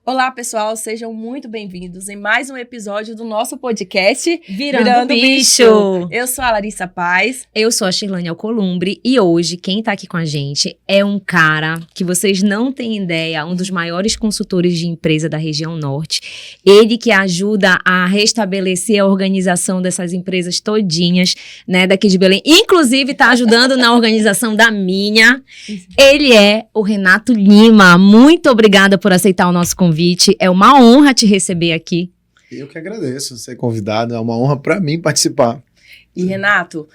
Olá, pessoal, sejam muito bem-vindos em mais um episódio do nosso podcast Virando Bicho. Eu sou a Larissa Paz. Eu sou a Shirlane Alcolumbre e hoje quem tá aqui com a gente é um cara que vocês não têm ideia, um dos maiores consultores de empresa da região norte. Ele que ajuda a restabelecer a organização dessas empresas todinhas, né, daqui de Belém. Inclusive tá ajudando na organização da minha. Ele é o Renato Lima. Muito obrigada por aceitar o nosso convite. É uma honra te receber aqui. Eu que agradeço ser convidado, é uma honra para mim participar. E Renato,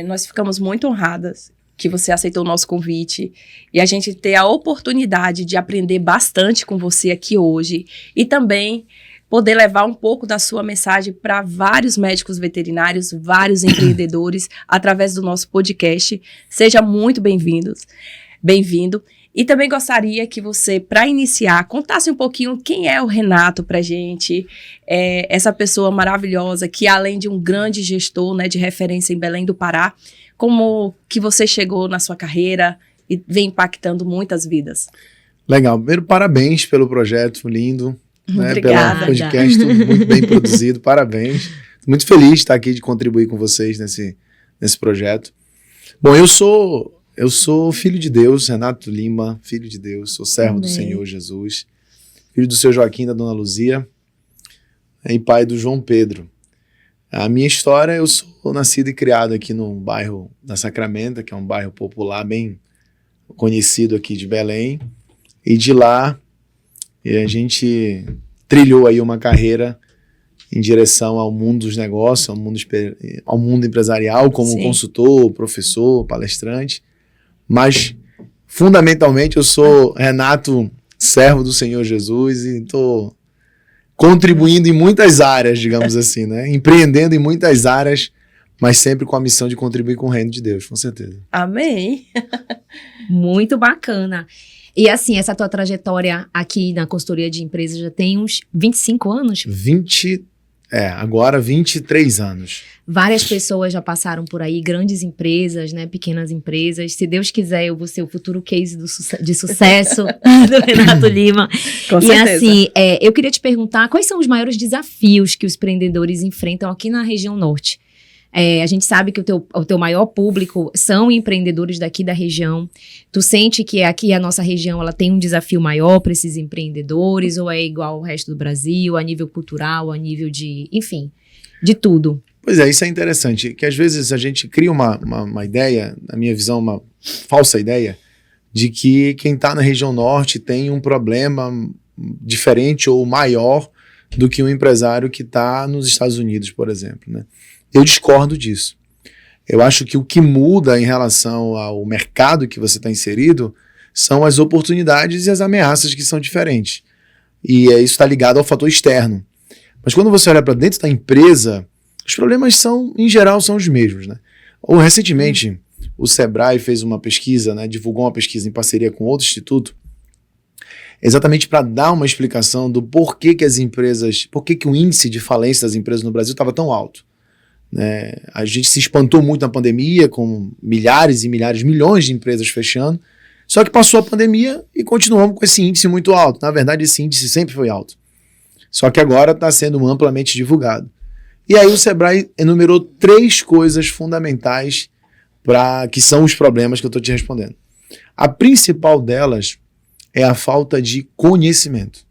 nós ficamos muito honradas que você aceitou o nosso convite e a gente ter a oportunidade de aprender bastante com você aqui hoje e também poder levar um pouco da sua mensagem para vários médicos veterinários, vários empreendedores através do nosso podcast. Seja muito bem-vindo. E também gostaria que você, para iniciar, contasse um pouquinho quem é o Renato pra gente, essa pessoa maravilhosa que, além de um grande gestor, né, de referência em Belém do Pará, como que você chegou na sua carreira e vem impactando muitas vidas. Legal. Primeiro, parabéns pelo projeto lindo, né, Obrigada. pelo podcast, tudo muito bem produzido, parabéns. Muito feliz de estar aqui, de contribuir com vocês nesse projeto. Bom, eu sou filho de Deus, Renato Lima, filho de Deus, sou servo do Senhor Jesus, filho do seu Joaquim e da dona Luzia, e pai do João Pedro. A minha história, eu sou nascido e criado aqui no bairro da Sacramento, que é um bairro popular bem conhecido aqui de Belém, e de lá a gente trilhou aí uma carreira em direção ao mundo dos negócios, ao mundo empresarial, como consultor, professor, palestrante. Mas, fundamentalmente, eu sou Renato, servo do Senhor Jesus, e estou contribuindo em muitas áreas, digamos assim, né? Empreendendo em muitas áreas, mas sempre com a missão de contribuir com o reino de Deus, com certeza. Amém! Muito bacana. E assim, essa tua trajetória aqui na consultoria de empresas já tem uns 25 anos? Agora 23 anos. Várias pessoas já passaram por aí, grandes empresas, né, pequenas empresas. Se Deus quiser, eu vou ser o futuro case de sucesso do Renato Lima. Com certeza. E assim, eu queria te perguntar, quais são os maiores desafios que os empreendedores enfrentam aqui na região norte? A gente sabe que o teu maior público são empreendedores daqui da região. Tu sente que aqui a nossa região ela tem um desafio maior para esses empreendedores ou é igual ao resto do Brasil, a nível cultural, a nível de, enfim, de tudo? Pois é, isso é interessante, que às vezes a gente cria uma ideia, na minha visão, uma falsa ideia, de que quem está na região norte tem um problema diferente ou maior do que um empresário que está nos Estados Unidos, por exemplo, né? Eu discordo disso. Eu acho que o que muda em relação ao mercado que você está inserido são as oportunidades e as ameaças que são diferentes. E isso está ligado ao fator externo. Mas quando você olha para dentro da empresa, os problemas em geral, são os mesmos, né? Ou recentemente, o Sebrae fez uma pesquisa, né, divulgou uma pesquisa em parceria com outro instituto, exatamente para dar uma explicação do porquê que o índice de falência das empresas no Brasil estava tão alto. Né? A gente se espantou muito na pandemia, com milhares e milhares, milhões de empresas fechando, só que passou a pandemia e continuamos com esse índice muito alto. Na verdade, esse índice sempre foi alto, só que agora está sendo amplamente divulgado. E aí o Sebrae enumerou 3 coisas fundamentais que são os problemas que eu estou te respondendo. A principal delas é a falta de conhecimento.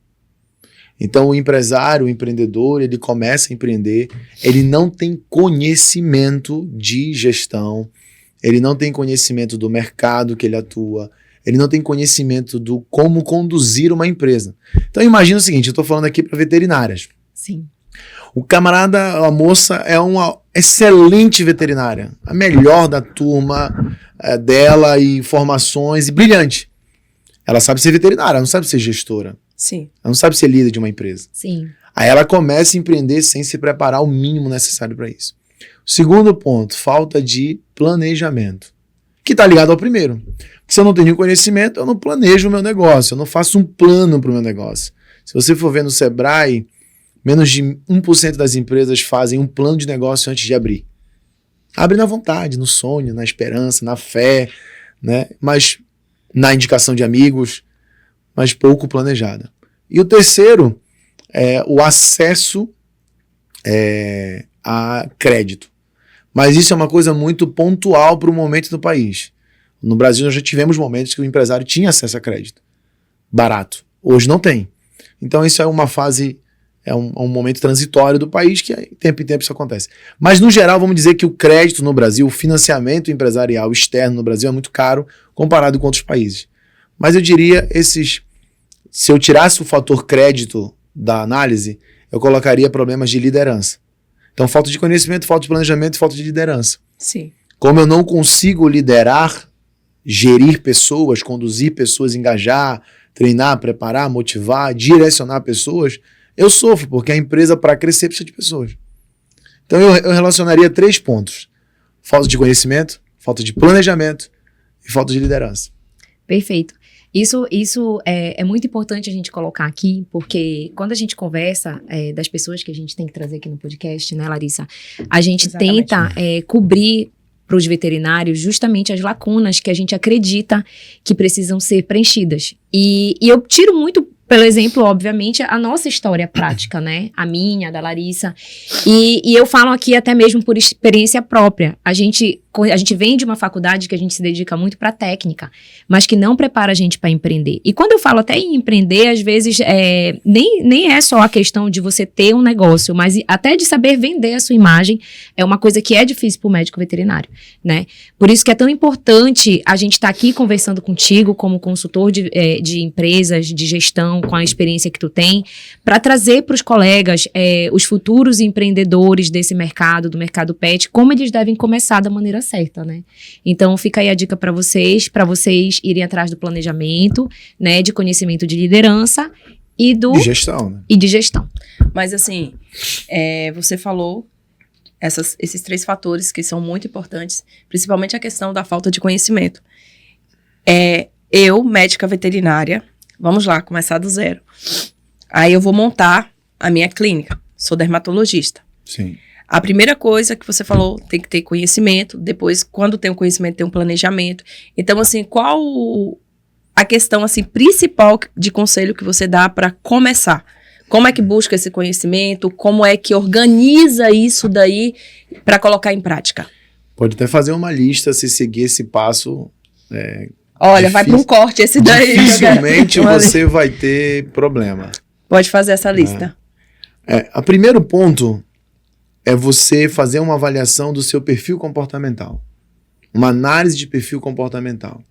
Então o empresário, o empreendedor, ele começa a empreender, ele não tem conhecimento de gestão, ele não tem conhecimento do mercado que ele atua, ele não tem conhecimento do como conduzir uma empresa. Então imagina o seguinte, eu estou falando aqui para veterinárias. Sim. O camarada, a moça é uma excelente veterinária, a melhor da turma dela e formações, e brilhante. Ela sabe ser veterinária, ela não sabe ser gestora. Sim. Ela não sabe ser líder de uma empresa. Sim. Aí ela começa a empreender sem se preparar o mínimo necessário para isso. Segundo ponto, falta de planejamento, que está ligado ao primeiro. Porque se eu não tenho conhecimento, eu não planejo o meu negócio, eu não faço um plano para o meu negócio. Se você for ver no Sebrae, menos de 1% das empresas fazem um plano de negócio antes de abrir. Abre na vontade, no sonho, na esperança, na fé, né? Mas na indicação de amigos, mas pouco planejada. E o terceiro é o acesso a crédito. Mas isso é uma coisa muito pontual para o momento do país. No Brasil, nós já tivemos momentos que o empresário tinha acesso a crédito barato. Hoje não tem. Então, isso é uma fase, é um momento transitório do país que, de tempo em tempo, isso acontece. Mas, no geral, vamos dizer que o crédito no Brasil, o financiamento empresarial externo no Brasil é muito caro comparado com outros países. Mas eu diria, se eu tirasse o fator crédito da análise, eu colocaria problemas de liderança. Então, falta de conhecimento, falta de planejamento e falta de liderança. Sim. Como eu não consigo liderar, gerir pessoas, conduzir pessoas, engajar, treinar, preparar, motivar, direcionar pessoas, eu sofro, porque a empresa, para crescer, precisa de pessoas. Então, eu relacionaria 3 pontos. Falta de conhecimento, falta de planejamento e falta de liderança. Perfeito. Isso é muito importante a gente colocar aqui, porque quando a gente conversa das pessoas que a gente tem que trazer aqui no podcast, né, Larissa? A gente Exatamente. tenta cobrir para os veterinários justamente as lacunas que a gente acredita que precisam ser preenchidas. E eu tiro muito, pelo exemplo, obviamente, a nossa história prática, né? A minha, a da Larissa. E eu falo aqui até mesmo por experiência própria. A gente vem de uma faculdade que a gente se dedica muito para técnica, mas que não prepara a gente para empreender. E quando eu falo até em empreender, às vezes nem é só a questão de você ter um negócio, mas até de saber vender a sua imagem é uma coisa que é difícil para o médico veterinário, né? Por isso que é tão importante a gente estar aqui conversando contigo como consultor de empresas, de gestão, com a experiência que tu tem, para trazer para os colegas, os futuros empreendedores desse mercado, do mercado pet, como eles devem começar da maneira certa, né? Então, fica aí a dica para vocês irem atrás do planejamento, né, de conhecimento de liderança e De gestão, né? e de gestão. Mas assim, você falou esses 3 fatores que são muito importantes, principalmente a questão da falta de conhecimento. Eu, médica veterinária, vamos lá, começar do zero. Aí eu vou montar a minha clínica, sou dermatologista. Sim. A primeira coisa que você falou, tem que ter conhecimento. Depois, quando tem um conhecimento, tem um planejamento. Então, assim, qual a questão assim, principal de conselho que você dá para começar? Como é que busca esse conhecimento? Como é que organiza isso daí para colocar em prática? Pode até fazer uma lista se seguir esse passo. Olha, vai para um corte esse daí. Dificilmente você vai ter problema. Pode fazer essa lista. O primeiro ponto é você fazer uma avaliação do seu perfil comportamental. Uma análise de perfil comportamental.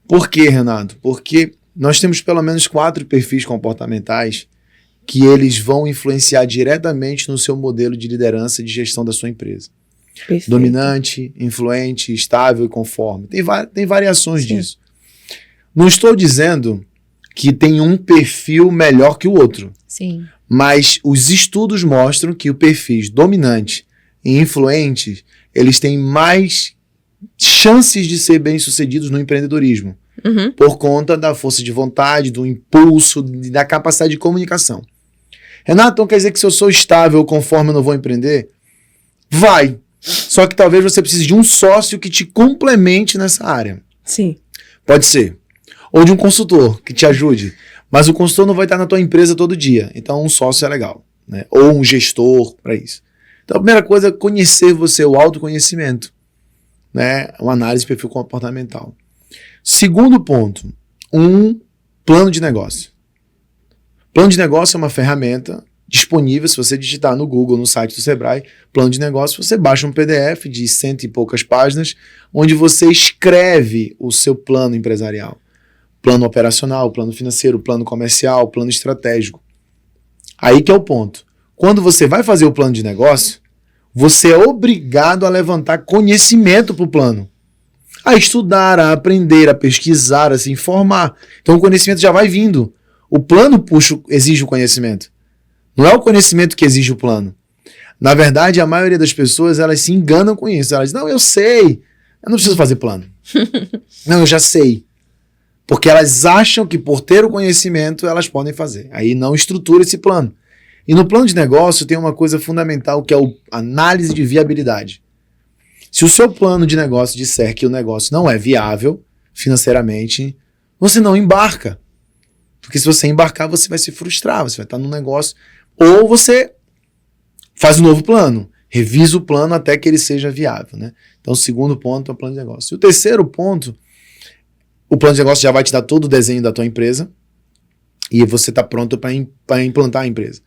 Por quê, Renato? Porque nós temos pelo menos 4 perfis comportamentais que eles vão influenciar diretamente no seu modelo de liderança e de gestão da sua empresa. Perfeito. Dominante, influente, estável e conforme. Tem variações disso. Não estou dizendo que tem um perfil melhor que o outro. Sim. Mas os estudos mostram que o perfis dominante e influente, eles têm mais chances de ser bem-sucedidos no empreendedorismo. Uhum. Por conta da força de vontade, do impulso, da capacidade de comunicação. Renato, então quer dizer que se eu sou estável conforme eu não vou empreender? Vai. Só que talvez você precise de um sócio que te complemente nessa área. Sim. Pode ser. Ou de um consultor que te ajude. Mas o consultor não vai estar na tua empresa todo dia. Então um sócio é legal, né? Ou um gestor para isso. Então a primeira coisa é conhecer você, o autoconhecimento, né? Uma análise de perfil comportamental. Segundo ponto, um plano de negócio. Plano de negócio é uma ferramenta disponível, se você digitar no Google, no site do Sebrae, plano de negócio, você baixa um PDF de 100 e poucas páginas, onde você escreve o seu plano empresarial. Plano operacional, plano financeiro, plano comercial, plano estratégico. Aí que é o ponto. Quando você vai fazer o plano de negócio, você é obrigado a levantar conhecimento para o plano. A estudar, a aprender, a pesquisar, a se informar. Então o conhecimento já vai vindo. O plano exige o conhecimento. Não é o conhecimento que exige o plano. Na verdade, a maioria das pessoas, elas se enganam com isso. Elas dizem, não, eu sei. Eu não preciso fazer plano. Não, eu já sei. Porque elas acham que por ter o conhecimento, elas podem fazer. Aí não estrutura esse plano. E no plano de negócio tem uma coisa fundamental que é a análise de viabilidade. Se o seu plano de negócio disser que o negócio não é viável financeiramente, você não embarca. Porque se você embarcar, você vai se frustrar, você vai estar num negócio. Ou você faz um novo plano, revisa o plano até que ele seja viável, né? Então, o segundo ponto é o plano de negócio. E o terceiro ponto, o plano de negócio já vai te dar todo o desenho da tua empresa e você está pronto para implantar a empresa.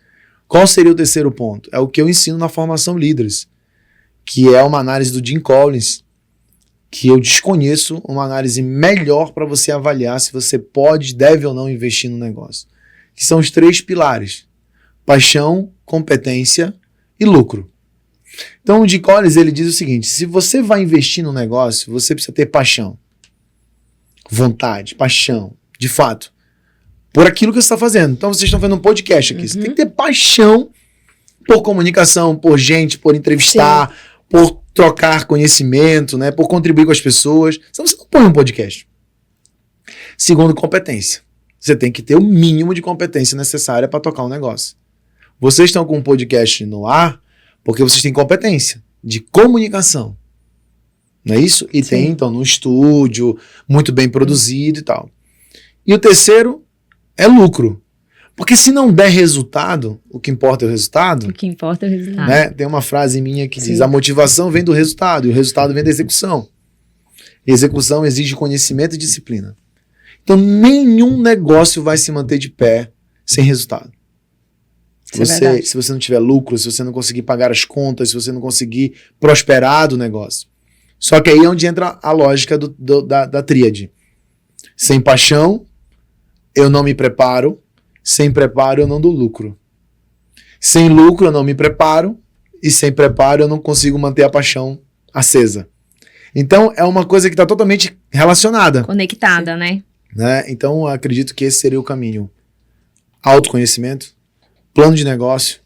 Qual seria o terceiro ponto? É o que eu ensino na formação Líderes, que é uma análise do Jim Collins, que eu desconheço uma análise melhor para você avaliar se você pode, deve ou não investir no negócio. Que são os 3 pilares: paixão, competência e lucro. Então o Jim Collins ele diz o seguinte: se você vai investir no negócio, você precisa ter paixão, vontade, paixão, de fato, por aquilo que você está fazendo. Então vocês estão fazendo um podcast aqui, você tem que ter paixão por comunicação, por gente, por entrevistar, por trocar conhecimento, né, por contribuir com as pessoas. Senão você não põe um podcast. Segundo, competência. Você tem que ter o mínimo de competência necessária para tocar um negócio. Vocês estão com um podcast no ar porque vocês têm competência de comunicação. Não é isso? E tem, então, no estúdio, muito bem produzido e tal. E o terceiro é lucro. Porque se não der resultado, o que importa é o resultado. O que importa é o resultado. Né? Tem uma frase minha que diz: a motivação vem do resultado e o resultado vem da execução. E execução exige conhecimento e disciplina. Então, nenhum negócio vai se manter de pé sem resultado. Se você não tiver lucro, se você não conseguir pagar as contas, se você não conseguir prosperar do negócio. Só que aí é onde entra a lógica da tríade. Sem paixão, eu não me preparo. Sem preparo, eu não dou lucro. Sem lucro, eu não me preparo. E sem preparo, eu não consigo manter a paixão acesa. Então, é uma coisa que está totalmente relacionada. Conectada, né? Então, acredito que esse seria o caminho. Autoconhecimento, plano de negócio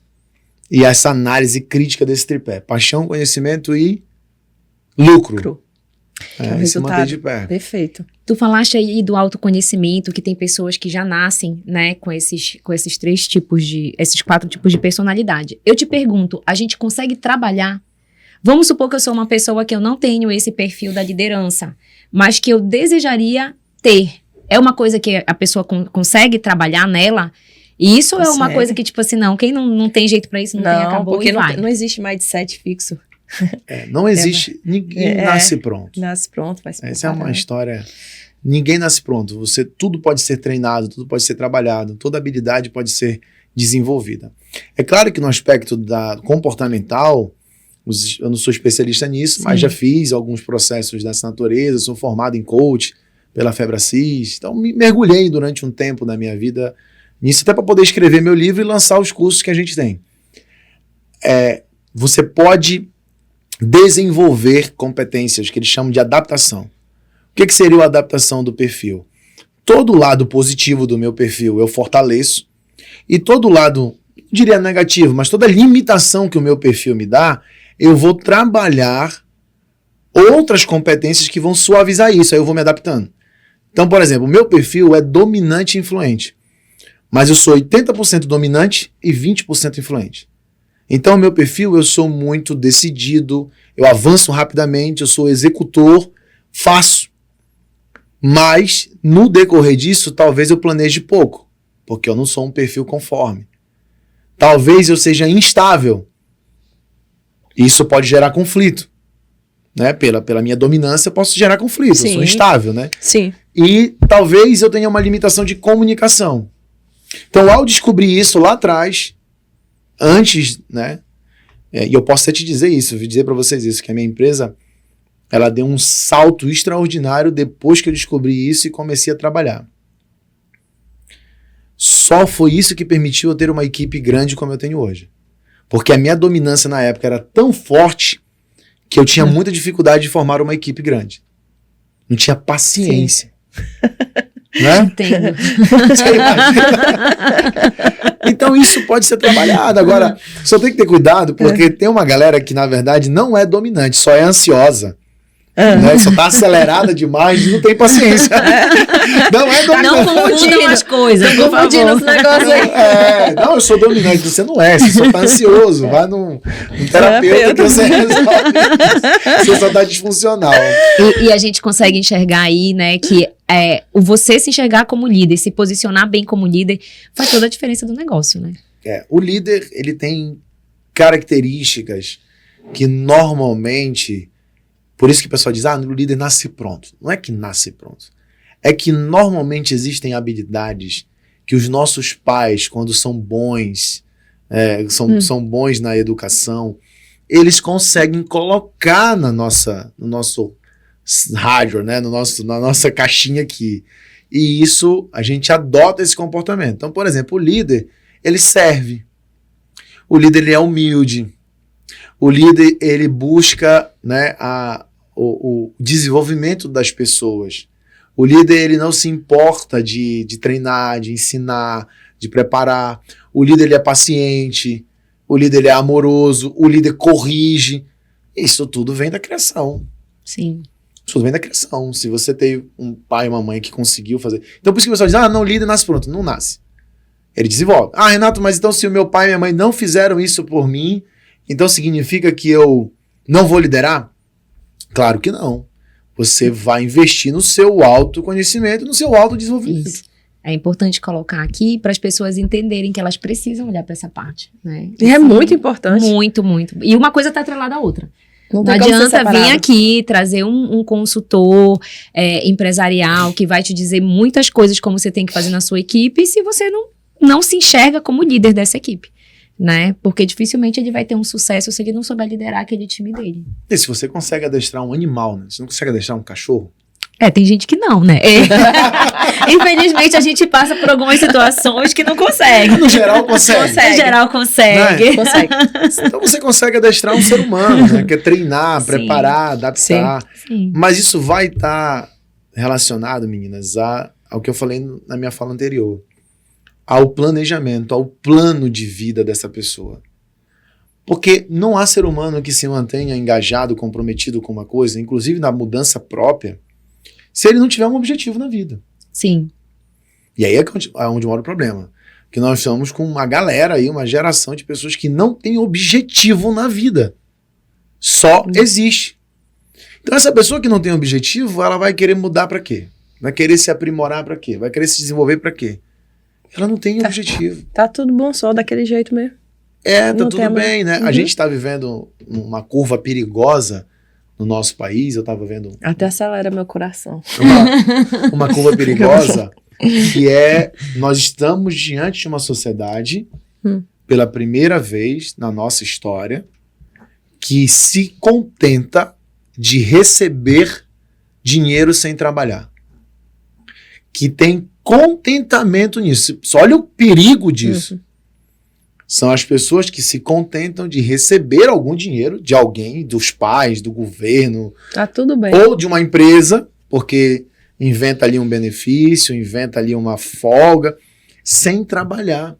e essa análise crítica desse tripé. Paixão, conhecimento e lucro. Se manter de pé. Perfeito. Tu falaste aí do autoconhecimento, que tem pessoas que já nascem, né, com esses 3 tipos esses 4 tipos de personalidade. Eu te pergunto, a gente consegue trabalhar? Vamos supor que eu sou uma pessoa que eu não tenho esse perfil da liderança, mas que eu desejaria ter. É uma coisa que a pessoa consegue trabalhar nela? E isso é uma coisa que, tipo assim, não, quem não tem jeito pra isso, não tem, acabou porque e vai. não existe mindset fixo. Não existe, ninguém nasce pronto. Nasce pronto, vai se Essa é uma história. Ninguém nasce pronto. Tudo pode ser treinado, tudo pode ser trabalhado, toda habilidade pode ser desenvolvida. É claro que no aspecto comportamental, eu não sou especialista nisso, mas já fiz alguns processos dessa natureza, sou formado em coach pela Febracis, então me mergulhei durante um tempo da minha vida nisso, até para poder escrever meu livro e lançar os cursos que a gente tem. Você pode desenvolver competências que eles chamam de adaptação. O que seria a adaptação do perfil? Todo lado positivo do meu perfil eu fortaleço e todo lado, não diria negativo, mas toda limitação que o meu perfil me dá, eu vou trabalhar outras competências que vão suavizar isso, aí eu vou me adaptando. Então, por exemplo, o meu perfil é dominante e influente, mas eu sou 80% dominante e 20% influente. Então, o meu perfil, eu sou muito decidido, eu avanço rapidamente, eu sou executor, faço. Mas, no decorrer disso, talvez eu planeje pouco, porque eu não sou um perfil conforme. Talvez eu seja instável. Isso pode gerar conflito. Né? Pela minha dominância, eu posso gerar conflito, eu sou instável, né? Sim. E talvez eu tenha uma limitação de comunicação. Então, ao descobrir isso lá atrás, antes, né? E eu posso até te dizer isso, dizer para vocês isso, que a minha empresa, ela deu um salto extraordinário depois que eu descobri isso e comecei a trabalhar. Só foi isso que permitiu eu ter uma equipe grande como eu tenho hoje. Porque a minha dominância na época era tão forte que eu tinha muita dificuldade de formar uma equipe grande. Não tinha paciência. Né? Entendo. Então isso pode ser trabalhado. Agora, só tem que ter cuidado, porque tem uma galera que na verdade não é dominante, só é ansiosa. né? Só tá acelerada demais, não tem paciência. Não é dominante. Não confundam as coisas, por Confundindo os favor. negócios aí. Não, eu sou dominante, você não é, você só tá ansioso, vai num terapeuta que você resolve. Você só tá disfuncional. E a gente consegue enxergar aí, né, que o você se enxergar como líder, se posicionar bem como líder, faz toda a diferença do negócio, né? O líder, ele tem características que normalmente, por isso que o pessoal diz, o líder nasce pronto. Não é que nasce pronto. É que normalmente existem habilidades que os nossos pais, quando são bons, são bons na educação, eles conseguem colocar no nosso rádio, né? Na nossa caixinha aqui. E isso, a gente adota esse comportamento. Então, por exemplo, o líder, ele serve. O líder, ele é humilde. O líder, ele busca, né, o desenvolvimento das pessoas. O líder, ele não se importa de treinar, de ensinar, de preparar. O líder, ele é paciente. O líder, ele é amoroso. O líder corrige. Isso tudo vem da criação. Sim. Isso tudo vem da criação. Se você tem um pai e uma mãe que conseguiu fazer... Então, por isso que o pessoal diz, não, o líder nasce pronto. Não nasce. Ele desenvolve. Renato, mas então se o meu pai e minha mãe não fizeram isso por mim, então significa que eu não vou liderar? Claro que não. Você vai investir no seu autoconhecimento, no seu autodesenvolvimento. Isso. É importante colocar aqui para as pessoas entenderem que elas precisam olhar para essa parte, né? E é muito importante. Muito, muito. E uma coisa está atrelada à outra. Não tem como ser adianta vir separado. aqui trazer um consultor empresarial que vai te dizer muitas coisas como você tem que fazer na sua equipe se você não se enxerga como líder dessa equipe, né? Porque dificilmente ele vai ter um sucesso se ele não souber liderar aquele time dele. E se você consegue adestrar um animal, né? Você não consegue adestrar um cachorro? Tem gente que não, né? Infelizmente, a gente passa por algumas situações que não consegue. No geral, consegue. No geral, consegue. Consegue. Então você consegue adestrar um ser humano, né? Que é treinar, Sim. preparar, adaptar. Sim. Mas isso vai estar relacionado, meninas, ao que eu falei na minha fala anterior. Ao planejamento, ao plano de vida dessa pessoa. Porque não há ser humano que se mantenha engajado, comprometido com uma coisa, inclusive na mudança própria, se ele não tiver um objetivo na vida. Sim. E aí é onde mora o problema. Que nós estamos com uma galera aí, uma geração de pessoas que não tem objetivo na vida. Só existe. Então essa pessoa que não tem objetivo, ela vai querer mudar pra quê? Vai querer se aprimorar pra quê? Vai querer se desenvolver pra quê? Ela não tem objetivo. Tá tudo bom só daquele jeito mesmo. Tá Não tudo tem bem, né? Uhum. A gente está vivendo uma curva perigosa no nosso país. Eu estava vendo Até acelera meu coração. uma curva perigosa, que nós estamos diante de uma sociedade, pela primeira vez na nossa história, que se contenta de receber dinheiro sem trabalhar. Que tem contentamento nisso. Só olha o perigo disso. São as pessoas que se contentam de receber algum dinheiro de alguém, dos pais, do governo, Tá tudo bem. ou de uma empresa, porque inventa ali um benefício, inventa ali uma folga, sem trabalhar.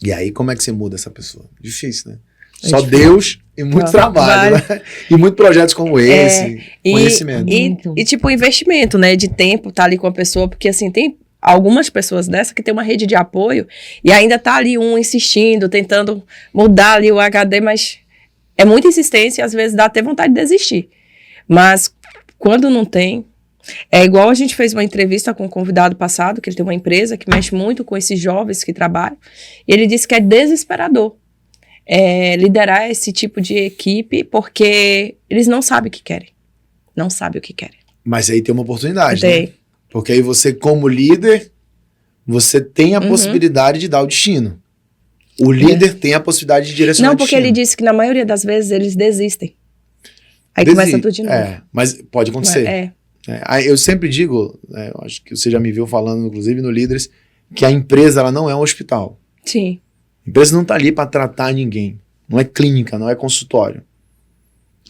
E aí, como é que você muda essa pessoa? Difícil, né? Só difícil. Deus e muito trabalho, né? E muitos projetos como esse, conhecimento. E tipo, investimento, né? De tempo, tá ali com a pessoa, porque assim, tem algumas pessoas dessa que tem uma rede de apoio e ainda tá ali insistindo, tentando mudar ali o HD, mas é muita insistência e às vezes dá até vontade de desistir. Mas quando não tem, é igual a gente fez uma entrevista com um convidado passado, que ele tem uma empresa que mexe muito com esses jovens que trabalham, e ele disse que é desesperador liderar esse tipo de equipe, porque eles não sabem o que querem. Não sabem o que querem. Mas aí tem uma oportunidade, Tem. né? Porque aí você, como líder, você tem a possibilidade de dar o destino. O líder tem a possibilidade de direcionar Não, o porque destino. ele disse que na maioria das vezes eles desistem. Aí começa tudo de novo. Mas pode acontecer. Aí eu sempre digo, eu acho que você já me viu falando, inclusive no Líderes, que a empresa ela não é um hospital. Sim. A empresa não está ali para tratar ninguém. Não é clínica, não é consultório.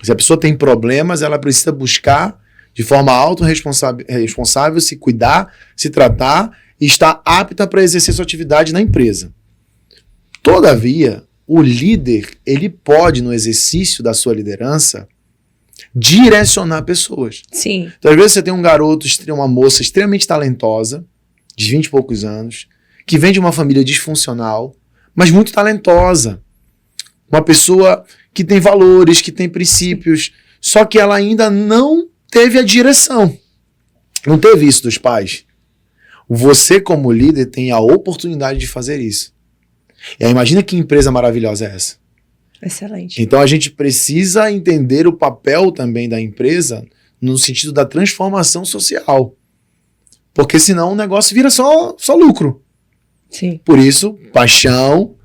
Se a pessoa tem problemas, ela precisa buscar de forma autorresponsável se cuidar, se tratar e estar apta para exercer sua atividade na empresa. Todavia, o líder, ele pode, no exercício da sua liderança, direcionar pessoas. Sim. Então, às vezes você tem um garoto, uma moça extremamente talentosa, de 20 e poucos anos, que vem de uma família disfuncional, mas muito talentosa. Uma pessoa que tem valores, que tem princípios, só que ela ainda não teve a direção. Não teve isso dos pais. Você, como líder, tem a oportunidade de fazer isso. E aí, imagina que empresa maravilhosa é essa. Excelente. Então, a gente precisa entender o papel também da empresa no sentido da transformação social. Porque senão o negócio vira só lucro. Sim. Por isso, paixão,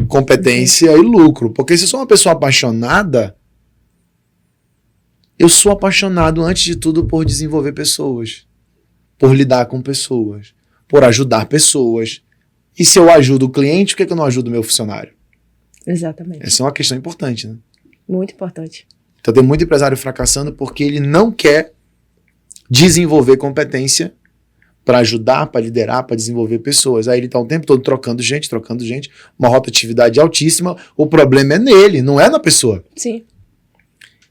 competência e lucro. Porque se eu sou uma pessoa apaixonada, eu sou apaixonado, antes de tudo, por desenvolver pessoas, por lidar com pessoas, por ajudar pessoas. E se eu ajudo o cliente, por que eu não ajudo o meu funcionário? Exatamente. Essa é uma questão importante, né? Muito importante. Então tem muito empresário fracassando porque ele não quer desenvolver competência para ajudar, para liderar, para desenvolver pessoas. Aí ele está o tempo todo trocando gente, uma rotatividade altíssima. O problema é nele, não é na pessoa. Sim.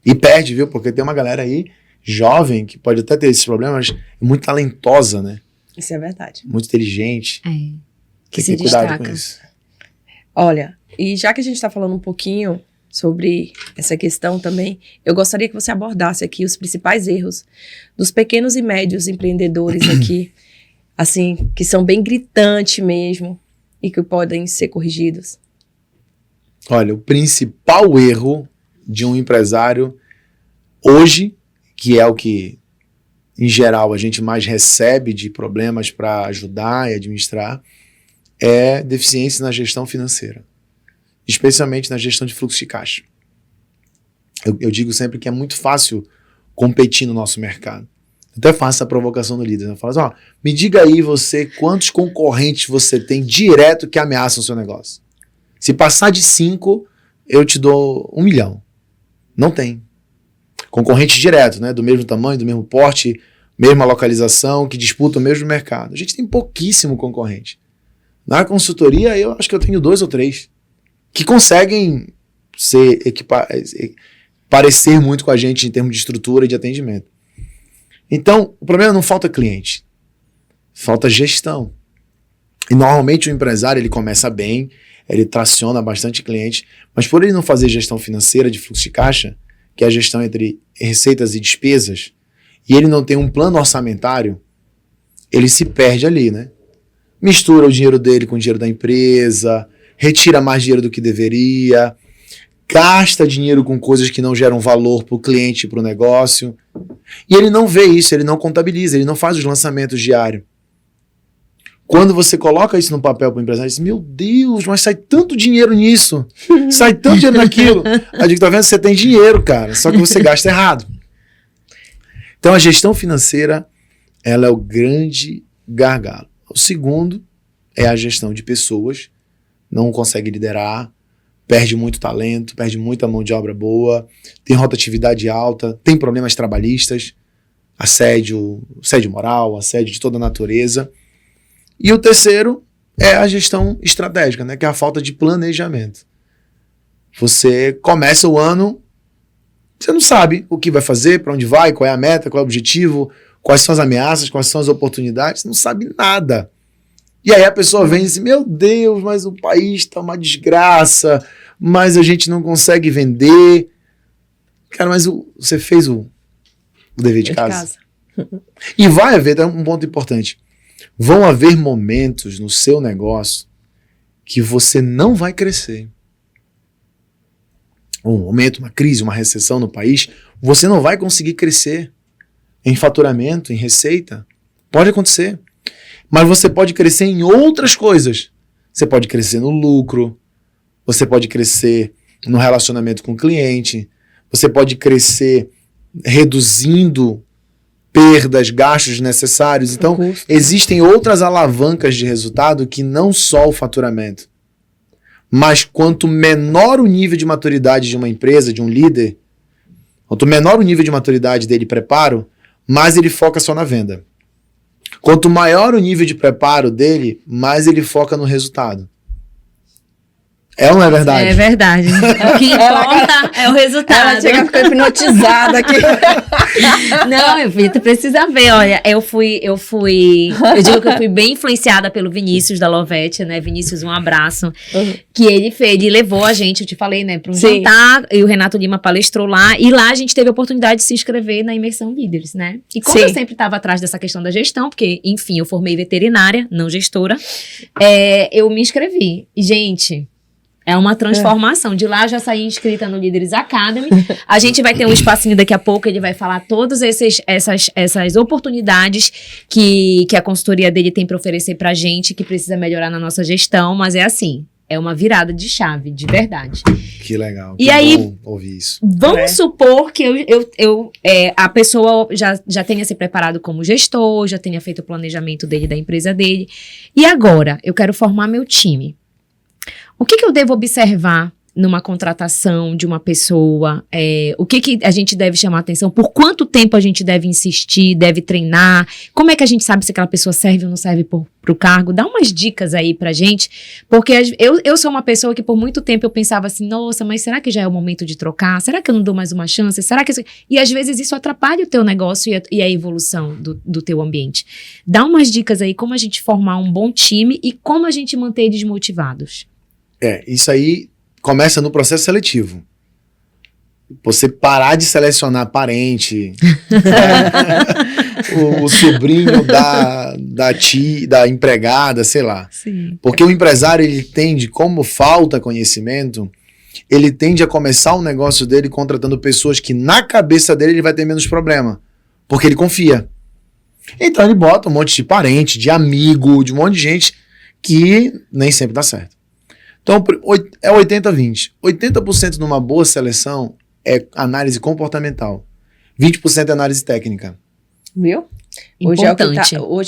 E perde, viu? Porque tem uma galera aí, jovem, que pode até ter esses problemas, mas é muito talentosa, né? Isso é verdade. Muito inteligente. Que Tem que se ter cuidado destaca. com isso. Olha, e já que a gente está falando um pouquinho sobre essa questão também, eu gostaria que você abordasse aqui os principais erros dos pequenos e médios empreendedores aqui, assim, que são bem gritantes mesmo e que podem ser corrigidos. Olha, o principal erro de um empresário hoje, que é o que, em geral, a gente mais recebe de problemas para ajudar e administrar, é deficiência na gestão financeira, especialmente na gestão de fluxo de caixa. Eu digo sempre que é muito fácil competir no nosso mercado. Até faço a provocação do líder. Eu falo assim, me diga aí você quantos concorrentes você tem direto que ameaçam o seu negócio. Se passar de 5, eu te dou 1 milhão. Não tem. Concorrente direto, né? Do mesmo tamanho, do mesmo porte, mesma localização, que disputam o mesmo mercado. A gente tem pouquíssimo concorrente. Na consultoria, eu acho que eu tenho 2 ou 3 que conseguem parecer muito com a gente em termos de estrutura e de atendimento. Então, o problema não falta cliente, falta gestão. E normalmente o empresário ele começa bem, ele traciona bastante cliente, mas por ele não fazer gestão financeira de fluxo de caixa, que é a gestão entre receitas e despesas, e ele não tem um plano orçamentário, ele se perde ali, né? Mistura o dinheiro dele com o dinheiro da empresa, retira mais dinheiro do que deveria, gasta dinheiro com coisas que não geram valor para o cliente e para o negócio. E ele não vê isso, ele não contabiliza, ele não faz os lançamentos diários. Quando você coloca isso no papel para o empresário, diz, meu Deus, mas sai tanto dinheiro nisso, sai tanto dinheiro naquilo. Eu digo, tá vendo? Você tem dinheiro, cara, só que você gasta errado. Então a gestão financeira, ela é o grande gargalo. O segundo é a gestão de pessoas, não consegue liderar, perde muito talento, perde muita mão de obra boa, tem rotatividade alta, tem problemas trabalhistas, assédio moral, assédio de toda a natureza. E o terceiro é a gestão estratégica, né, que é a falta de planejamento. Você começa o ano, você não sabe o que vai fazer, para onde vai, qual é a meta, qual é o objetivo, quais são as ameaças, quais são as oportunidades, você não sabe nada. E aí a pessoa vem e diz, meu Deus, mas o país está uma desgraça, mas a gente não consegue vender. Cara, mas você fez o dever de casa. E vai haver, um ponto importante, vão haver momentos no seu negócio que você não vai crescer. Um momento, uma crise, uma recessão no país, você não vai conseguir crescer em faturamento, em receita. Pode acontecer. Mas você pode crescer em outras coisas. Você pode crescer no lucro, você pode crescer no relacionamento com o cliente, você pode crescer reduzindo perdas, gastos necessários. Então, existem outras alavancas de resultado que não só o faturamento. Mas quanto menor o nível de maturidade de uma empresa, de um líder, quanto menor o nível de maturidade dele e preparo, mais ele foca só na venda. Quanto maior o nível de preparo dele, mais ele foca no resultado. É ou não é verdade? É verdade. O que importa é o resultado. Ela chega a ficar hipnotizada aqui. Não, meu filho, tu precisa ver, olha, eu digo que eu fui bem influenciada pelo Vinícius da Lovete, né, Vinícius, um abraço, que ele levou a gente, eu te falei, né, para um jantar, e o Renato Lima palestrou lá, e lá a gente teve a oportunidade de se inscrever na Imersão Líderes, né, e como eu sempre estava atrás dessa questão da gestão, porque, enfim, eu formei veterinária, não gestora, eu me inscrevi, e, gente... É uma transformação. De lá, já saí inscrita no Líderes Academy. A gente vai ter um espacinho daqui a pouco, ele vai falar todas essas oportunidades que a consultoria dele tem para oferecer pra gente, que precisa melhorar na nossa gestão, mas é assim, é uma virada de chave, de verdade. Que legal. E que aí, bom ouvir isso. Vamos supor que a pessoa já tenha se preparado como gestor, já tenha feito o planejamento dele, da empresa dele. E agora, eu quero formar meu time. O que eu devo observar numa contratação de uma pessoa? O que a gente deve chamar atenção? Por quanto tempo a gente deve insistir, deve treinar? Como é que a gente sabe se aquela pessoa serve ou não serve pro cargo? Dá umas dicas aí pra gente, porque eu sou uma pessoa que por muito tempo eu pensava assim, nossa, mas será que já é o momento de trocar? Será que eu não dou mais uma chance? Será que isso... E às vezes isso atrapalha o teu negócio e a evolução do teu ambiente. Dá umas dicas aí como a gente formar um bom time e como a gente manter eles motivados. Isso aí começa no processo seletivo. Você parar de selecionar parente, o sobrinho da empregada, sei lá. Sim. Porque o empresário, ele tende, como falta conhecimento, ele tende a começar o negócio dele contratando pessoas que na cabeça dele ele vai ter menos problema. Porque ele confia. Então ele bota um monte de parente, de amigo, de um monte de gente que nem sempre dá certo. Então, é 80-20. 80% numa boa seleção é análise comportamental. 20% é análise técnica. Viu? Hoje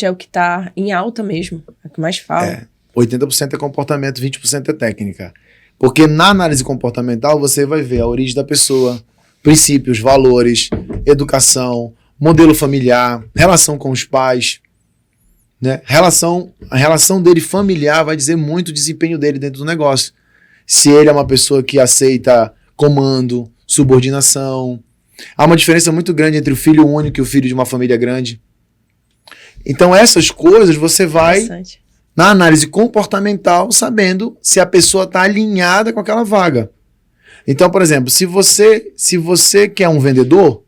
é o que tá em alta mesmo. É o que mais fala. 80% é comportamento, 20% é técnica. Porque na análise comportamental você vai ver a origem da pessoa, princípios, valores, educação, modelo familiar, relação com os pais... Né? A relação dele familiar vai dizer muito o desempenho dele dentro do negócio. Se ele é uma pessoa que aceita comando, subordinação. Há uma diferença muito grande entre o filho único e o filho de uma família grande. Então essas coisas você vai na análise comportamental sabendo se a pessoa está alinhada com aquela vaga. Então, por exemplo, se você quer um vendedor,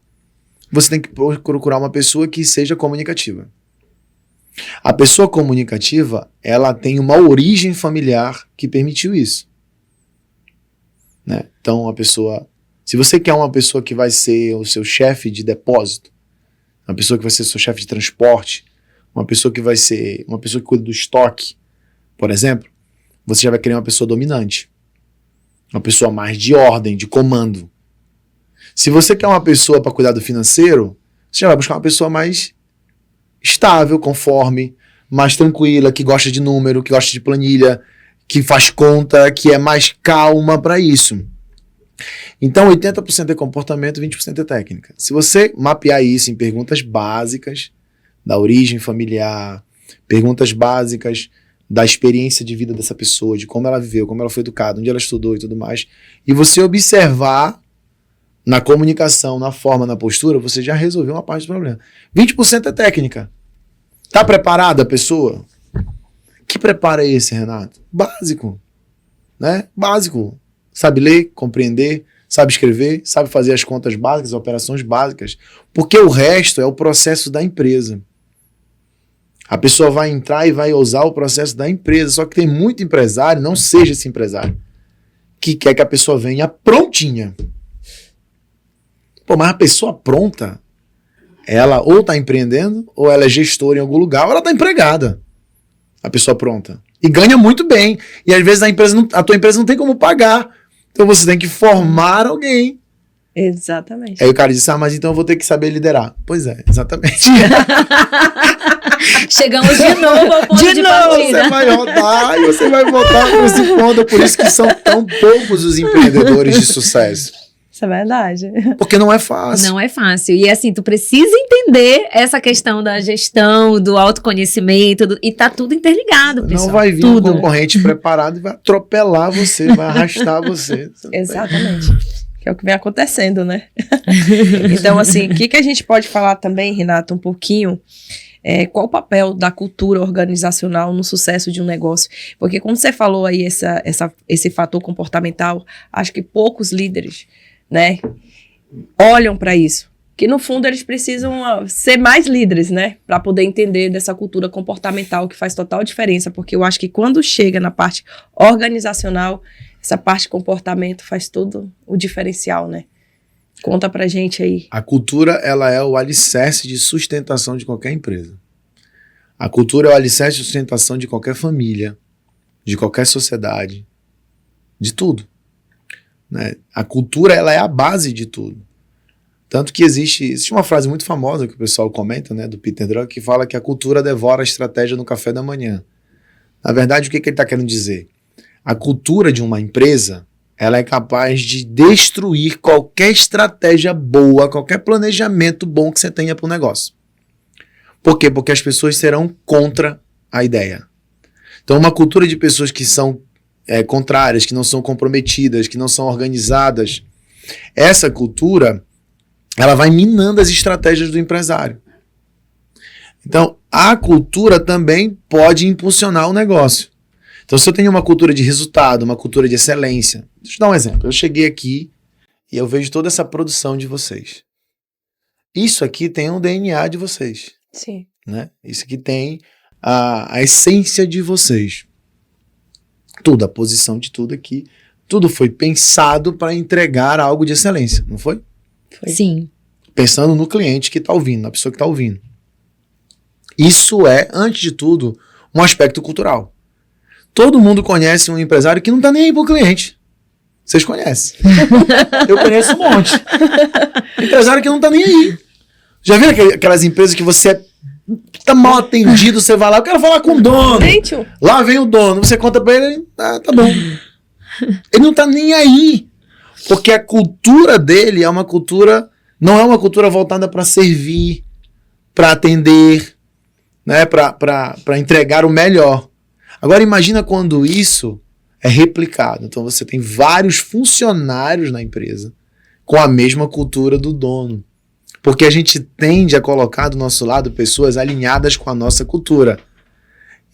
você tem que procurar uma pessoa que seja comunicativa. A pessoa comunicativa, ela tem uma origem familiar que permitiu isso. Né? Então, se você quer uma pessoa que vai ser o seu chefe de depósito, uma pessoa que vai ser o seu chefe de transporte, uma pessoa que cuida do estoque, por exemplo, você já vai querer uma pessoa dominante. Uma pessoa mais de ordem, de comando. Se você quer uma pessoa para cuidar do financeiro, você já vai buscar uma pessoa mais estável, conforme, mais tranquila, que gosta de número, que gosta de planilha, que faz conta, que é mais calma para isso. Então, 80% é comportamento, 20% é técnica. Se você mapear isso em perguntas básicas da origem familiar, perguntas básicas da experiência de vida dessa pessoa, de como ela viveu, como ela foi educada, onde ela estudou e tudo mais, e você observar na comunicação, na forma, na postura, você já resolveu uma parte do problema. 20% é técnica. Tá preparada a pessoa? Que preparo é esse, Renato? Básico. Né? Básico. Sabe ler, compreender, sabe escrever, sabe fazer as contas básicas, as operações básicas. Porque o resto é o processo da empresa. A pessoa vai entrar e vai usar o processo da empresa. Só que tem muito empresário, não seja esse empresário, que quer que a pessoa venha prontinha. Pô, mas a pessoa pronta, ela ou está empreendendo, ou ela é gestora em algum lugar, ou ela está empregada. A pessoa pronta. E ganha muito bem. E às vezes a tua empresa não tem como pagar. Então você tem que formar alguém. Exatamente. Aí o cara disse, mas então eu vou ter que saber liderar. Pois é, exatamente. Chegamos de novo ao ponto de partida. Você vai rodar e você vai voltar para esse ponto. Por isso que são tão poucos os empreendedores de sucesso. Isso é verdade. Porque não é fácil. Não é fácil. E assim, tu precisa entender essa questão da gestão, do autoconhecimento, e tá tudo interligado, pessoal. Não vai vir tudo. um concorrente preparado e vai atropelar você, vai arrastar você. Exatamente. Que é o que vem acontecendo, né? Então, assim, o que a gente pode falar também, Renato, um pouquinho, qual o papel da cultura organizacional no sucesso de um negócio? Porque quando você falou aí esse fator comportamental, acho que poucos líderes, né, olham para isso. Que no fundo eles precisam ser mais líderes, né, para poder entender dessa cultura comportamental que faz total diferença, porque eu acho que quando chega na parte organizacional, essa parte de comportamento faz todo o diferencial, né? Conta pra gente aí. A cultura, ela é o alicerce de sustentação de qualquer empresa. A cultura é o alicerce de sustentação de qualquer família, de qualquer sociedade, de tudo. Né? A cultura, ela é a base de tudo. Tanto que existe uma frase muito famosa que o pessoal comenta, né, do Peter Drucker, que fala que a cultura devora a estratégia no café da manhã. Na verdade, o que ele está querendo dizer? A cultura de uma empresa, ela é capaz de destruir qualquer estratégia boa, qualquer planejamento bom que você tenha para o negócio. Por quê? Porque as pessoas serão contra a ideia. Então, uma cultura de pessoas que são contrárias, que não são comprometidas, que não são organizadas, essa cultura, ela vai minando as estratégias do empresário. Então, a cultura também pode impulsionar o negócio. Então, se eu tenho uma cultura de resultado, uma cultura de excelência, deixa eu dar um exemplo. Eu cheguei aqui e eu vejo toda essa produção de vocês. Isso aqui tem um DNA de vocês. Sim. Né? Isso aqui tem a essência de vocês. Tudo, a posição de tudo aqui, tudo foi pensado para entregar algo de excelência, não foi? Foi. Sim. Pensando no cliente que está ouvindo, na pessoa que está ouvindo. Isso é, antes de tudo, um aspecto cultural. Todo mundo conhece um empresário que não está nem aí pro cliente. Vocês conhecem. Eu conheço um monte. Empresário que não está nem aí. Já viram aquelas empresas que você tá mal atendido, você vai lá, eu quero falar com o dono. Lá vem o dono, você conta pra ele, tá bom. Ele não tá nem aí. Porque a cultura dele é uma cultura, não é uma cultura voltada para servir, para atender, né, para entregar o melhor. Agora imagina quando isso é replicado. Então você tem vários funcionários na empresa com a mesma cultura do dono. Porque a gente tende a colocar do nosso lado pessoas alinhadas com a nossa cultura.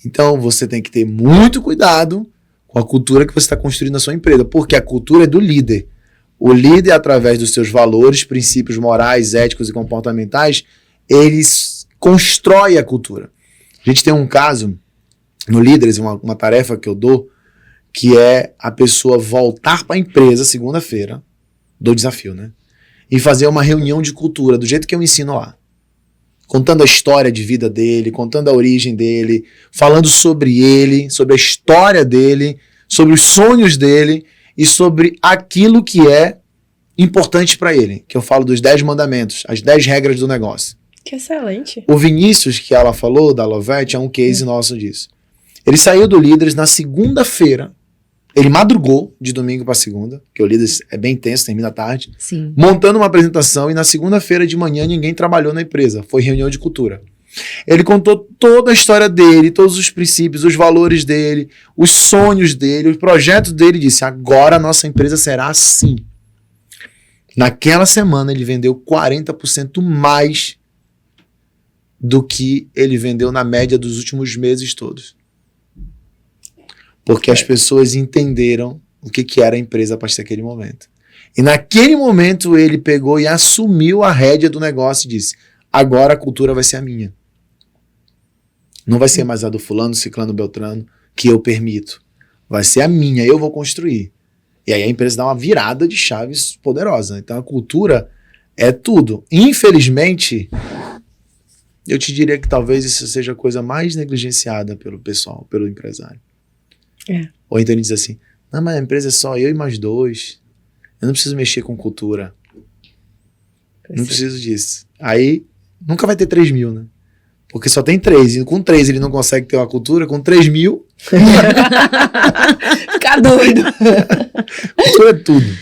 Então você tem que ter muito cuidado com a cultura que você está construindo na sua empresa, porque a cultura é do líder. O líder, através dos seus valores, princípios morais, éticos e comportamentais, eles constrói a cultura. A gente tem um caso no Líderes, uma tarefa que eu dou, que é a pessoa voltar para a empresa segunda-feira, do desafio, né? E fazer uma reunião de cultura, do jeito que eu ensino lá. Contando a história de vida dele, contando a origem dele, falando sobre ele, sobre a história dele, sobre os sonhos dele e sobre aquilo que é importante para ele. Que eu falo dos 10 mandamentos, as 10 regras do negócio. Que excelente. O Vinícius, que ela falou, da Lovete, é um case nosso disso. Ele saiu do Líderes na segunda-feira. Ele madrugou de domingo para segunda, porque o Líderes é bem intenso, termina à tarde. Sim. Montando uma apresentação e na segunda-feira de manhã ninguém trabalhou na empresa. Foi reunião de cultura. Ele contou toda a história dele, todos os princípios, os valores dele, os sonhos dele, os projetos dele. Disse, agora a nossa empresa será assim. Naquela semana ele vendeu 40% mais do que ele vendeu na média dos últimos meses todos. Porque as pessoas entenderam o que era a empresa a partir daquele momento. E naquele momento ele pegou e assumiu a rédea do negócio e disse, agora a cultura vai ser a minha. Não vai ser mais a do fulano, ciclano, beltrano, que eu permito. Vai ser a minha, eu vou construir. E aí a empresa dá uma virada de chaves poderosa. Então a cultura é tudo. Infelizmente, eu te diria que talvez isso seja a coisa mais negligenciada pelo pessoal, pelo empresário. É. Ou então ele diz assim, não, mas a empresa é só eu e mais 2. Eu não preciso mexer com cultura. Não preciso disso. Aí nunca vai ter 3 mil, né? Porque só tem 3. E com 3 ele não consegue ter uma cultura. Com 3 mil... Fica doido. Cultura é tudo.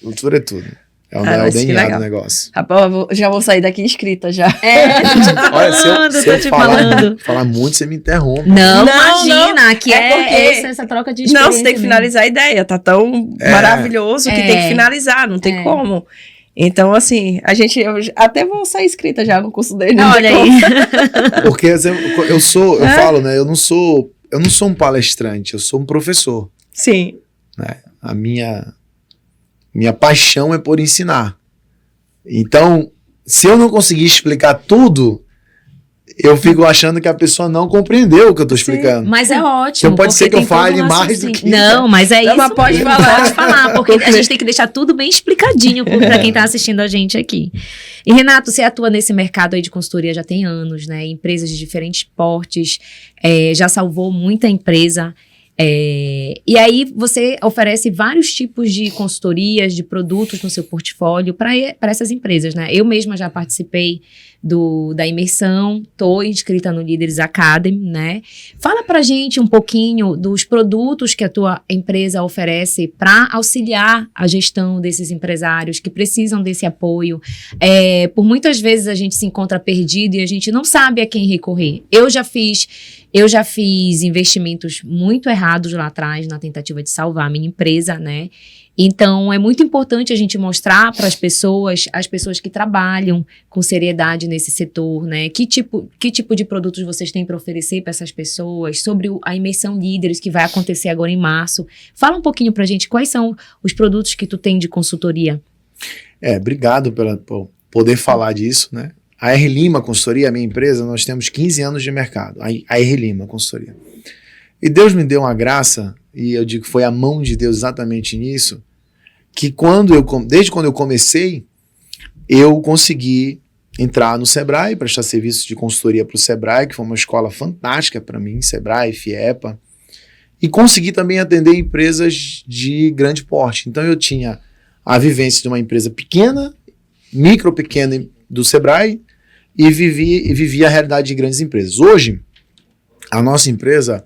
Cultura é tudo. É o mas que DNA legal. do negócio. Rapaz, já vou sair daqui inscrita já. Tô te Olha, se eu falando. falar muito, você me interrompe. Não, Não, imagina, aqui é porque- essa troca de experiência. Não, você tem que finalizar a ideia. Tá tão maravilhoso que tem que finalizar, não tem como. Então, assim, eu até vou sair inscrita já no curso dele. não Olha tem aí. como. Porque eu falo, né? Eu não sou um palestrante, eu sou um professor. Sim. Né? A minha paixão é por ensinar. Então, se eu não conseguir explicar tudo, eu fico achando que a pessoa não compreendeu o que eu estou explicando. Mas é ótimo. Então pode ser porque que eu tem todo fale um mais raciocínio. do que- Não, mas é Não, isso. mas pode mesmo, falar. Pode falar, porque a gente tem que deixar tudo bem explicadinho para quem está assistindo a gente aqui. E Renato, você atua nesse mercado aí de consultoria já tem anos, né? Empresas de diferentes portes, já salvou muita empresa. E aí você oferece vários tipos de consultorias, de produtos no seu portfólio para essas empresas, né? Eu mesma já participei da imersão, estou inscrita no Líderes Academy, né? Fala pra gente um pouquinho dos produtos que a tua empresa oferece para auxiliar a gestão desses empresários que precisam desse apoio. Por muitas vezes a gente se encontra perdido e a gente não sabe a quem recorrer. Eu já fiz investimentos muito errados lá atrás na tentativa de salvar a minha empresa, né? Então, é muito importante a gente mostrar para as pessoas que trabalham com seriedade nesse setor, né? Que tipo de produtos vocês têm para oferecer para essas pessoas, sobre a imersão Líderes que vai acontecer agora em março. Fala um pouquinho para a gente quais são os produtos que tu tem de consultoria. Obrigado por poder falar disso, né? A R Lima Consultoria, a minha empresa, nós temos 15 anos de mercado, a R Lima Consultoria. E Deus me deu uma graça, e eu digo que foi a mão de Deus exatamente nisso, que desde quando eu comecei, eu consegui entrar no Sebrae, prestar serviços de consultoria para o Sebrae, que foi uma escola fantástica para mim, Sebrae, FIEPA, e consegui também atender empresas de grande porte. Então eu tinha a vivência de uma empresa pequena, pequena do Sebrae, e vivi a realidade de grandes empresas. Hoje, a nossa empresa,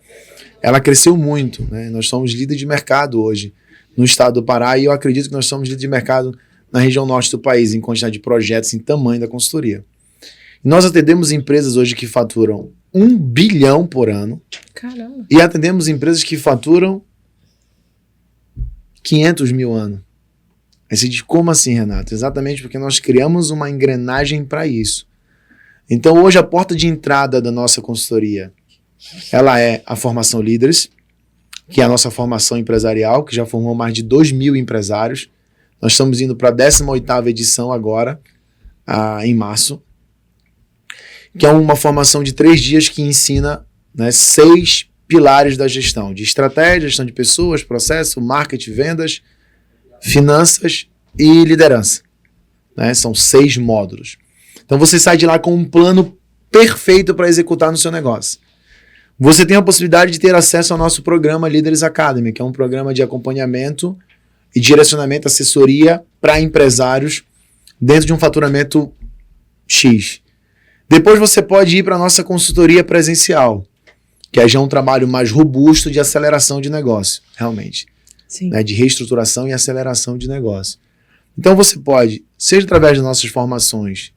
ela cresceu muito, né? Nós somos líder de mercado hoje no estado do Pará, e eu acredito que nós somos líder de mercado na região norte do país, em quantidade de projetos, em tamanho da consultoria. E nós atendemos empresas hoje que faturam 1 bilhão por ano. Caramba. E atendemos empresas que faturam 500 mil ano. Aí você diz, como assim, Renato? Exatamente porque nós criamos uma engrenagem para isso. Então, hoje, a porta de entrada da nossa consultoria, ela é a formação Líderes, que é a nossa formação empresarial, que já formou mais de 2.000 empresários. Nós estamos indo para a 18ª edição agora, em março, que é uma formação de 3 dias que ensina, né, 6 pilares da gestão, de estratégia, gestão de pessoas, processo, marketing, vendas, finanças e liderança. Né? São 6 módulos. Então você sai de lá com um plano perfeito para executar no seu negócio. Você tem a possibilidade de ter acesso ao nosso programa Líderes Academy, que é um programa de acompanhamento e direcionamento, assessoria para empresários dentro de um faturamento X. Depois você pode ir para a nossa consultoria presencial, que já é um trabalho mais robusto de aceleração de negócio, realmente. Sim. Né, de reestruturação e aceleração de negócio. Então você pode, seja através das nossas formações,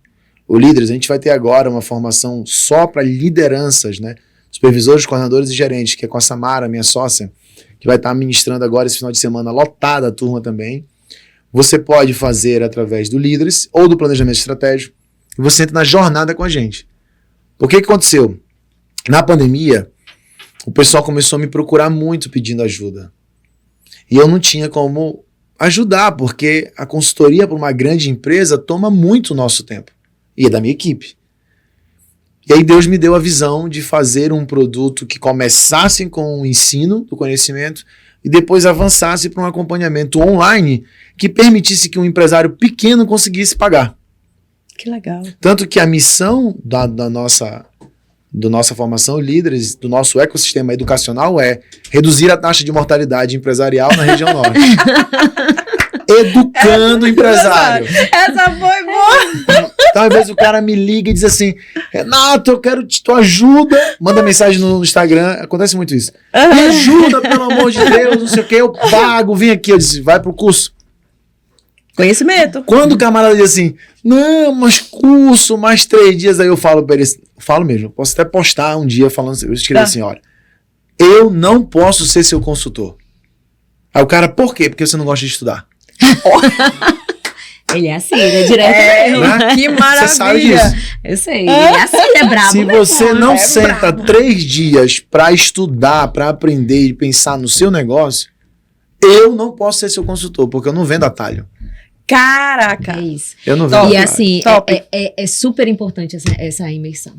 o Líderes, a gente vai ter agora uma formação só para lideranças, né? Supervisores, coordenadores e gerentes, que é com a Samara, minha sócia, que vai estar ministrando agora esse final de semana, lotada a turma também. Você pode fazer através do Líderes ou do planejamento estratégico, e você entra na jornada com a gente. O que aconteceu? Na pandemia, o pessoal começou a me procurar muito pedindo ajuda. E eu não tinha como ajudar, porque a consultoria para uma grande empresa toma muito o nosso tempo. E é da minha equipe. E aí Deus me deu a visão de fazer um produto que começasse com o ensino do conhecimento e depois avançasse para um acompanhamento online que permitisse que um empresário pequeno conseguisse pagar. Que legal. Tanto que a missão da nossa formação Líderes, do nosso ecossistema educacional é reduzir a taxa de mortalidade empresarial na região norte. Educando o empresário. Essa foi boa. Então, às vezes o cara me liga e diz assim, Renato, eu quero tua ajuda. Manda mensagem no Instagram, acontece muito isso. Me ajuda, pelo amor de Deus, não sei o que, eu pago, vem aqui. Eu disse, vai pro curso. Conhecimento. Quando o camarada diz assim, não, mas curso, mais 3 dias, aí eu falo pra ele, falo mesmo, posso até postar um dia falando, eu escrevo assim, olha, eu não posso ser seu consultor. Aí o cara, por quê? Porque você não gosta de estudar. Ele é assim, ele é direto mesmo. Né? Que maravilha. Você sabe disso. Eu sei, ele é assim, ele é brabo. Se você não é senta brabo. 3 dias pra estudar, pra aprender e pensar no seu negócio, eu não posso ser seu consultor, porque eu não vendo atalho. Caraca. É isso. Eu não vendo E atalho. assim, Top. é super importante essa imersão.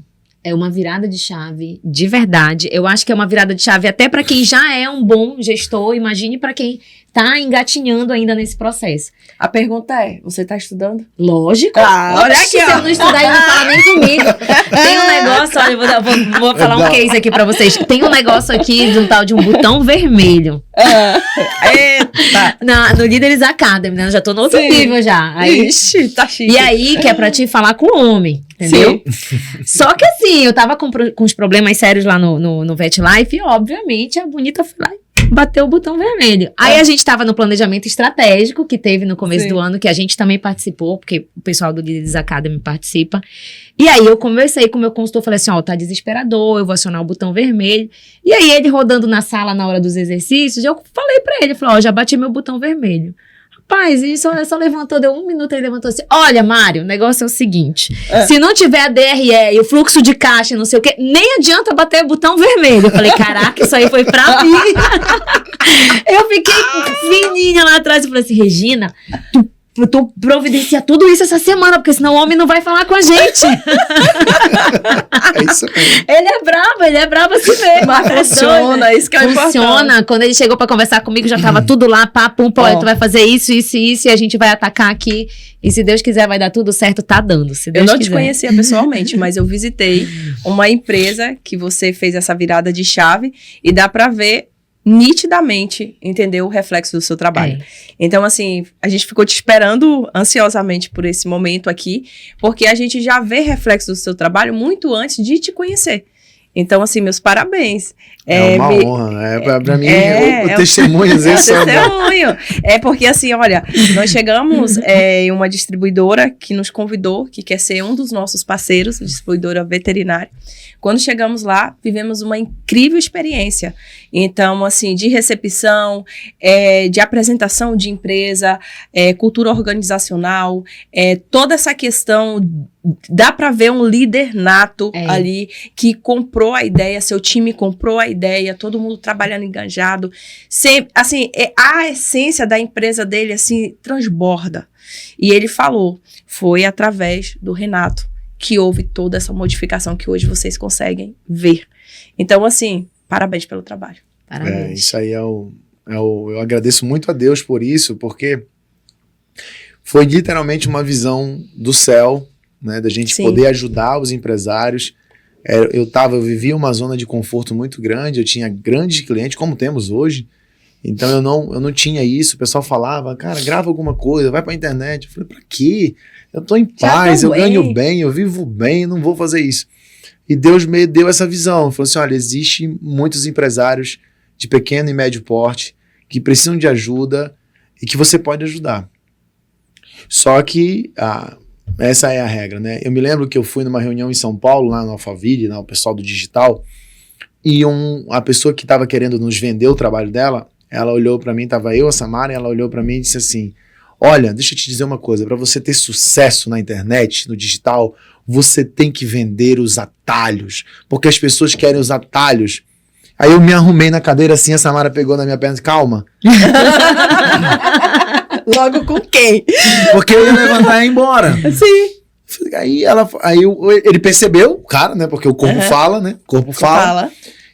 É uma virada de chave, de verdade. Eu acho que é uma virada de chave até para quem já é um bom gestor. Imagine para quem tá engatinhando ainda nesse processo. A pergunta é, você tá estudando? Lógico. Olha Oxe, aqui, se ó. eu não estudar, ele não fala nem comigo. Tem um negócio, olha, eu vou falar um case aqui pra vocês. Tem um negócio aqui de um tal de um botão vermelho. Eita. No Líderes Academy, né? Eu já tô no outro Sim. nível já. Aí, Ixi, tá chique. e aí, que é pra te falar com o homem, entendeu? Só que assim, eu tava com os problemas sérios lá no VetLife e, obviamente, a bonita foi lá e bateu o botão vermelho. Aí a gente tava no planejamento estratégico que teve no começo Sim. do ano, que a gente também participou, porque o pessoal do Líderes Academy participa. E aí eu conversei com o meu consultor, falei assim, ó, tá desesperador, eu vou acionar o botão vermelho. E aí ele rodando na sala na hora dos exercícios, eu falei pra ele, falei, ó, já bati meu botão vermelho. Rapaz, ele só levantou, deu 1 minuto, ele levantou assim, olha, Mário, o negócio é o seguinte, se não tiver a DRE e o fluxo de caixa, não sei o quê, nem adianta bater o botão vermelho. Eu falei, caraca, isso aí foi pra mim. Eu fiquei fininha lá atrás e falei assim, Regina, tu providencia tudo isso essa semana, porque senão o homem não vai falar com a gente. É isso mesmo. Ele é brabo assim mesmo. Mas funciona, isso que é Funciona. importante. Quando ele chegou pra conversar comigo, já tava tudo lá, papo, olha, Ó. tu vai fazer isso, e a gente vai atacar aqui. E se Deus quiser, vai dar tudo certo, tá dando. Se Deus Eu não quiser. te conhecia pessoalmente, mas eu visitei uma empresa que você fez essa virada de chave e dá pra ver nitidamente, entendeu, o reflexo do seu trabalho. Então, assim, a gente ficou te esperando ansiosamente por esse momento aqui, porque a gente já vê reflexo do seu trabalho muito antes de te conhecer. Então, assim, meus parabéns. É uma honra. Pra mim, o testemunho, às vezes, só testemunho. É porque, assim, olha, nós chegamos em uma distribuidora que nos convidou, que quer ser um dos nossos parceiros, distribuidora veterinária. Quando chegamos lá, vivemos uma incrível experiência. Então, assim, de recepção, de apresentação de empresa, cultura organizacional, toda essa questão, dá para ver um líder nato ali, que comprou a ideia, seu time comprou a ideia, todo mundo trabalhando enganjado. Sempre, assim, a essência da empresa dele, assim, transborda. E ele falou, foi através do Renato que houve toda essa modificação que hoje vocês conseguem ver. Então, assim, parabéns pelo trabalho. Parabéns. Isso aí eu agradeço muito a Deus por isso, porque foi literalmente uma visão do céu, né, da gente poder ajudar os empresários. Eu vivia uma zona de conforto muito grande, eu tinha grandes clientes, como temos hoje, então eu não tinha isso. O pessoal falava, cara, grava alguma coisa, vai pra internet. Eu falei, pra quê? Eu tô em paz, eu ganho bem, eu vivo bem, não vou fazer isso. E Deus me deu essa visão, falou assim, olha, existem muitos empresários de pequeno e médio porte que precisam de ajuda e que você pode ajudar. Só que essa é a regra, né? Eu me lembro que eu fui numa reunião em São Paulo, lá no Alphaville, o pessoal do digital, e a pessoa que estava querendo nos vender o trabalho dela, ela olhou para mim, tava eu, a Samara, e ela olhou para mim e disse assim, olha, deixa eu te dizer uma coisa, para você ter sucesso na internet, no digital, você tem que vender os atalhos, porque as pessoas querem os atalhos. Aí eu me arrumei na cadeira assim, a Samara pegou na minha perna e disse, calma. Logo com quem? Porque eu ia levantar e ir embora. Sim. Aí ele percebeu, o cara, né? Porque o corpo fala, né? O corpo fala.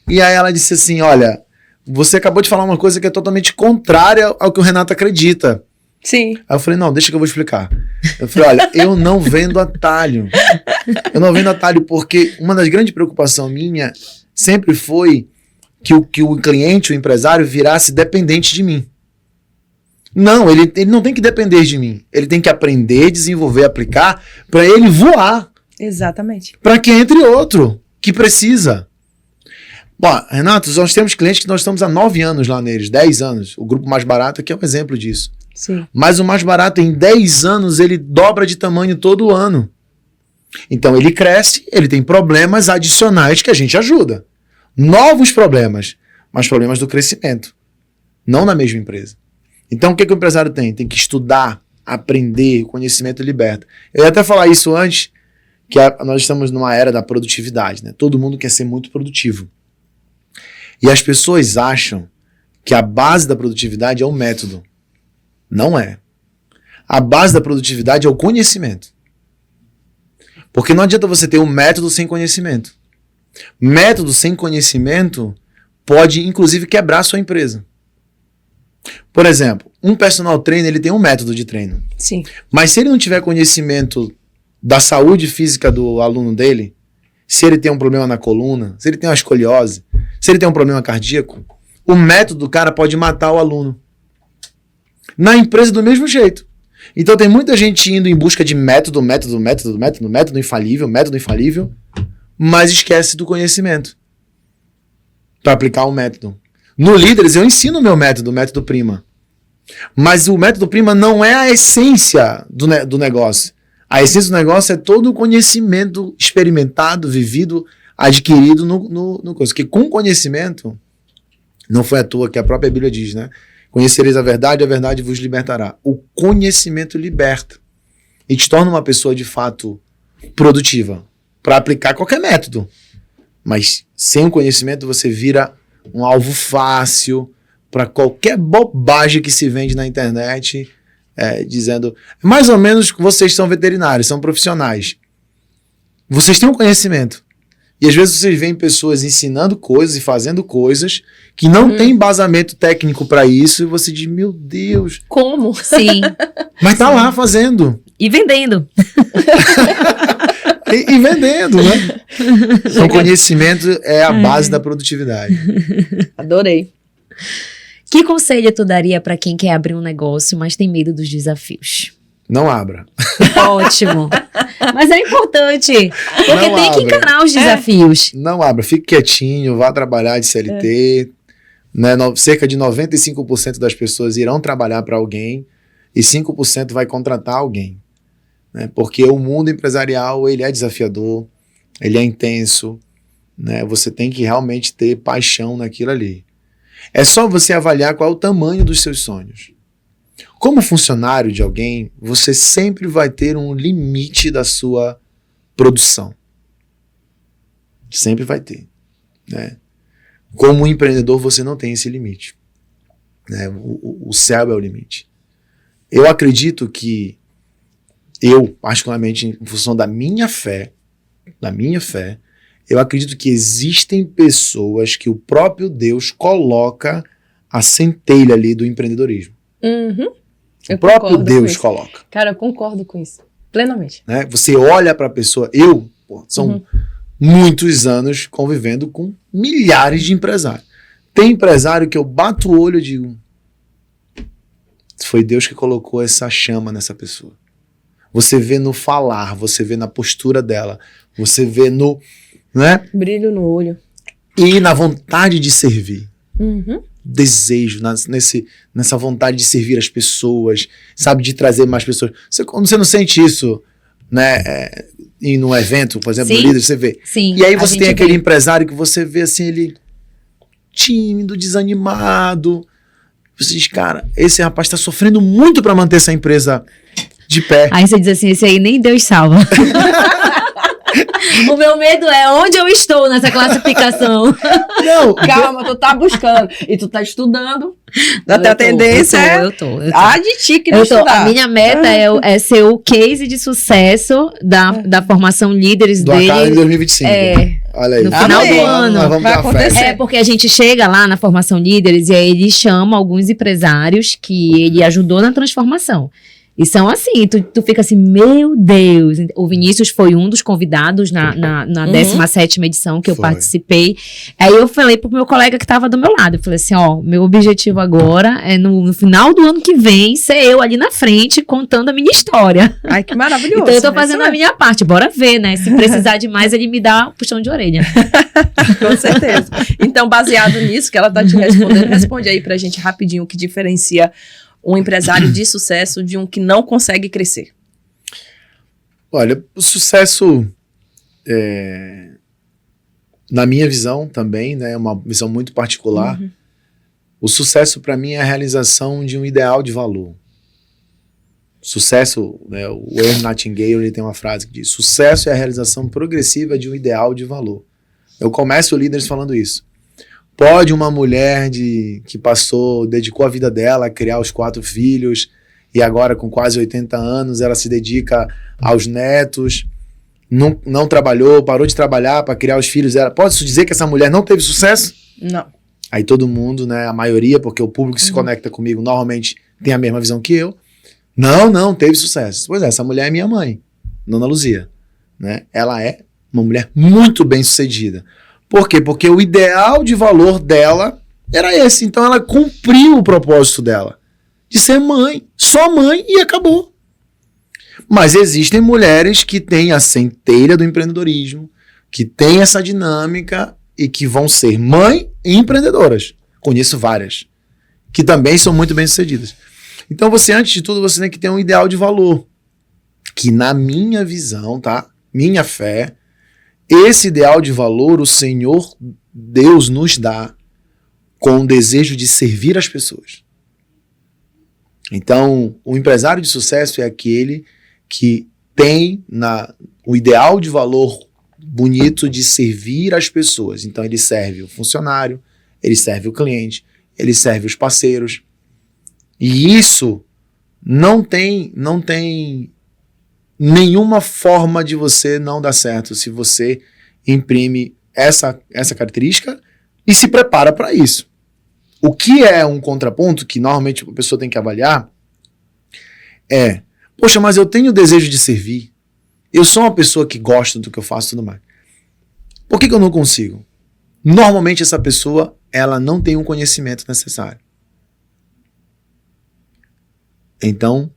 E aí ela disse assim, olha, você acabou de falar uma coisa que é totalmente contrária ao que o Renato acredita. Sim. Aí eu falei, não, deixa que eu vou explicar. Eu falei, olha, eu não vendo atalho. Eu não vendo atalho porque uma das grandes preocupações minha sempre foi que o cliente, o empresário, virasse dependente de mim. Não, ele não tem que depender de mim. Ele tem que aprender, desenvolver, aplicar para ele voar. Exatamente. Para que entre outro que precisa. Bom, Renato, nós temos clientes que nós estamos há 9 anos lá neles, 10 anos. O grupo mais barato aqui é um exemplo disso. Sim. Mas o mais barato, em 10 anos, ele dobra de tamanho todo ano. Então ele cresce, ele tem problemas adicionais que a gente ajuda. Novos problemas, mas problemas do crescimento. Não na mesma empresa. Então o que o empresário tem? Tem que estudar, aprender, conhecimento liberta. Eu ia até falar isso antes, que nós estamos numa era da produtividade, né? Todo mundo quer ser muito produtivo. E as pessoas acham que a base da produtividade é o método. Não é. A base da produtividade é o conhecimento. Porque não adianta você ter um método sem conhecimento. Método sem conhecimento pode, inclusive, quebrar a sua empresa. Por exemplo, um personal trainer, ele tem um método de treino. Sim. Mas se ele não tiver conhecimento da saúde física do aluno dele, se ele tem um problema na coluna, se ele tem uma escoliose, se ele tem um problema cardíaco, o método do cara pode matar o aluno. Na empresa do mesmo jeito. Então tem muita gente indo em busca de método infalível, mas esquece do conhecimento para aplicar o método. No Líderes eu ensino o meu método, o método Prima. Mas o método Prima não é a essência do negócio. A essência do negócio é todo o conhecimento experimentado, vivido, adquirido no coisa. Porque com conhecimento, não foi à toa que a própria Bíblia diz, né? Conhecereis a verdade vos libertará. O conhecimento liberta. E te torna uma pessoa de fato produtiva para aplicar qualquer método. Mas sem o conhecimento você vira um alvo fácil para qualquer bobagem que se vende na internet, dizendo, mais ou menos que vocês são veterinários, são profissionais. Vocês têm um conhecimento. E às vezes vocês veem pessoas ensinando coisas e fazendo coisas que não tem embasamento técnico para isso, e você diz, meu Deus. Como? Sim. Mas tá lá fazendo. E vendendo. E vendendo, né? Então, conhecimento é a base da produtividade. Adorei. Que conselho tu daria para quem quer abrir um negócio, mas tem medo dos desafios? Não abra. Ótimo. Mas é importante, porque Não tem que abra. encarar os desafios. Não abra. Fique quietinho, vá trabalhar de CLT. Né? Cerca de 95% das pessoas irão trabalhar para alguém e 5% vai contratar alguém. Né? Porque o mundo empresarial, ele é desafiador, ele é intenso. Né? Você tem que realmente ter paixão naquilo ali. É só você avaliar qual é o tamanho dos seus sonhos. Como funcionário de alguém, você sempre vai ter um limite da sua produção. Sempre vai ter. Né? Como empreendedor, você não tem esse limite. Né? O céu é o limite. Eu acredito que eu, particularmente, em função da minha fé, eu acredito que existem pessoas que o próprio Deus coloca a centelha ali do empreendedorismo. Uhum. O próprio Deus coloca. Cara, eu concordo com isso. Plenamente. Né? Você olha para a pessoa... São muitos anos convivendo com milhares de empresários. Tem empresário que eu bato o olho e digo... Foi Deus que colocou essa chama nessa pessoa. Você vê no falar, você vê na postura dela, você vê no... Né? Brilho no olho. E na vontade de servir. Uhum. Desejo, nessa vontade de servir as pessoas, sabe, de trazer mais pessoas. Você não sente isso, né, em um evento, por exemplo, no líder, você vê. Sim, e aí você tem aquele empresário que você vê assim, ele tímido, desanimado. Você diz, cara, esse rapaz está sofrendo muito para manter essa empresa de pé. Aí você diz assim, esse aí nem Deus salva. O meu medo é onde eu estou nessa classificação. Não, Calma, tu tá buscando. E tu tá estudando. A tendência eu tô. de ti que não estudar. A minha meta é ser o case de sucesso da formação líderes do dele. Academy 2025. Olha aí. No final do ano. Nós vamos vai pra acontecer. festa. Porque a gente chega lá na formação líderes e aí ele chama alguns empresários que ele ajudou na transformação. E são assim, tu fica assim, meu Deus. O Vinícius foi um dos convidados na 17ª edição que eu participei. Aí eu falei pro meu colega que tava do meu lado, eu falei assim, meu objetivo agora é no final do ano que vem ser eu ali na frente contando a minha história. Ai, que maravilhoso. Então eu tô fazendo a minha parte, bora ver, né? Se precisar de mais, ele me dá um puxão de orelha. Com certeza. Então, baseado nisso que ela tá te respondendo, responde aí pra gente rapidinho o que diferencia um empresário de sucesso de um que não consegue crescer? Olha, o sucesso, na minha visão também, né, é uma visão muito particular. O sucesso para mim é a realização de um ideal de valor. Sucesso, né, o Earl Nightingale, ele tem uma frase que diz: sucesso é a realização progressiva de um ideal de valor. Eu começo líderes falando isso. Pode uma mulher que dedicou a vida dela a criar os 4 filhos, e agora com quase 80 anos ela se dedica aos netos, não trabalhou, parou de trabalhar para criar os filhos dela. Pode-se dizer que essa mulher não teve sucesso? Não. Aí todo mundo, né, a maioria, porque o público que se conecta comigo normalmente tem a mesma visão que eu. Não teve sucesso. Pois é, essa mulher é minha mãe, Dona Luzia, né? Ela é uma mulher muito bem sucedida. Por quê? Porque o ideal de valor dela era esse. Então ela cumpriu o propósito dela, de ser mãe, só mãe, e acabou. Mas existem mulheres que têm a centelha do empreendedorismo, que têm essa dinâmica e que vão ser mãe e empreendedoras. Conheço várias, que também são muito bem sucedidas. Então você, antes de tudo, você tem que ter um ideal de valor, que na minha visão, tá? Minha fé, esse ideal de valor o Senhor Deus nos dá com o desejo de servir as pessoas. Então, o empresário de sucesso é aquele que tem o ideal de valor bonito de servir as pessoas. Então, ele serve o funcionário, ele serve o cliente, ele serve os parceiros. E isso não tem nenhuma forma de você não dar certo se você imprime essa característica e se prepara para isso. O que é um contraponto que normalmente a pessoa tem que avaliar é: poxa, mas eu tenho o desejo de servir, eu sou uma pessoa que gosta do que eu faço e tudo mais. Por que eu não consigo? Normalmente essa pessoa, ela não tem um conhecimento necessário. Então,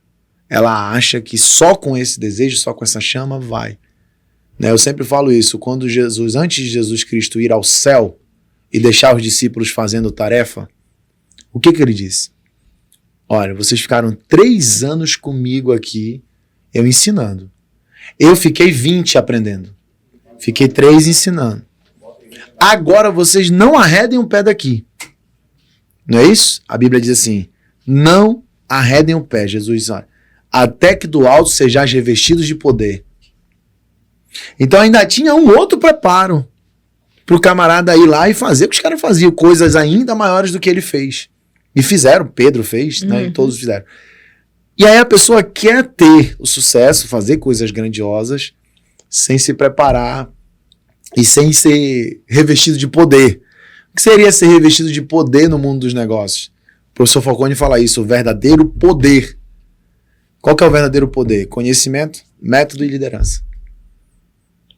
ela acha que só com esse desejo, só com essa chama, vai. Né? Eu sempre falo isso, quando Jesus, antes de Jesus Cristo ir ao céu e deixar os discípulos fazendo tarefa, o que ele disse? Olha, vocês ficaram 3 anos comigo aqui, eu ensinando. Eu fiquei 20 aprendendo. Fiquei 3 ensinando. Agora vocês não arredem o pé daqui. Não é isso? A Bíblia diz assim: não arredem o pé, Jesus, olha, até que do alto sejais revestidos de poder. Então ainda tinha um outro preparo para o camarada ir lá e fazer o que os caras faziam, coisas ainda maiores do que ele fez. E fizeram, Pedro fez, né, e todos fizeram. E aí a pessoa quer ter o sucesso, fazer coisas grandiosas, sem se preparar e sem ser revestido de poder. O que seria ser revestido de poder no mundo dos negócios? O professor Falcone fala isso, o verdadeiro poder. Qual que é o verdadeiro poder? Conhecimento, método e liderança.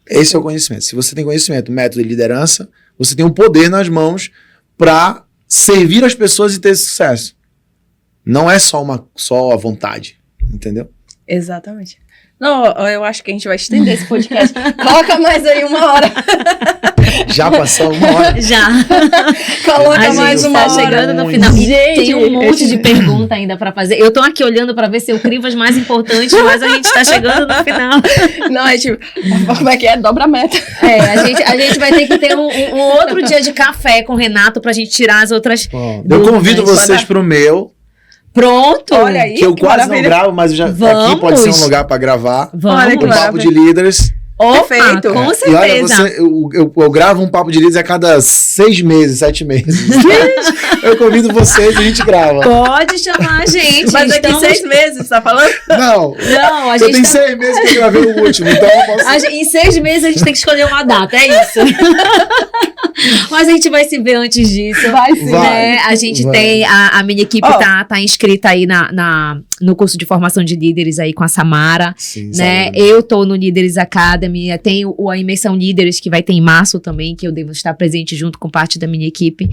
Esse é o conhecimento. Se você tem conhecimento, método e liderança, você tem um poder nas mãos para servir as pessoas e ter sucesso. Não é só a vontade, entendeu? Exatamente. Não, eu acho que a gente vai estender esse podcast. Coloca mais aí 1 hora. Já passou 1 hora? Já. Coloca mais 1 hora. Tá chegando no final. E Gente, tem um monte de pergunta ainda pra fazer. Eu tô aqui olhando pra ver se eu crivo as mais importantes, mas a gente tá chegando no final. Não, a gente... Como é que é? Dobra a meta. A gente vai ter que ter um outro dia de café com o Renato pra gente tirar as outras... Eu convido vocês pro meu. Pronto. Olha aí, que eu quase maravilha. não gravo, mas aqui pode ser um lugar para gravar. Vamos. Olha que Um papo de líderes. Perfeito. Com certeza. E olha, eu gravo um papo de líderes a cada 6 meses, 7 meses. Eu convido vocês e a gente grava. Pode chamar a gente. Mas daqui 6 meses, tá falando? Não, a eu gente tenho 6 meses que eu gravei o último, então eu posso... Em 6 meses a gente tem que escolher uma data, é isso. Mas a gente vai se ver antes disso. Vai sim. Né? A gente tem, a minha equipe tá inscrita aí no curso de formação de líderes aí com a Samara. Sim, né? sabe. Eu tô no Líderes Academy. Academy, tem a Imersão Líderes, que vai ter em março também, que eu devo estar presente junto com parte da minha equipe.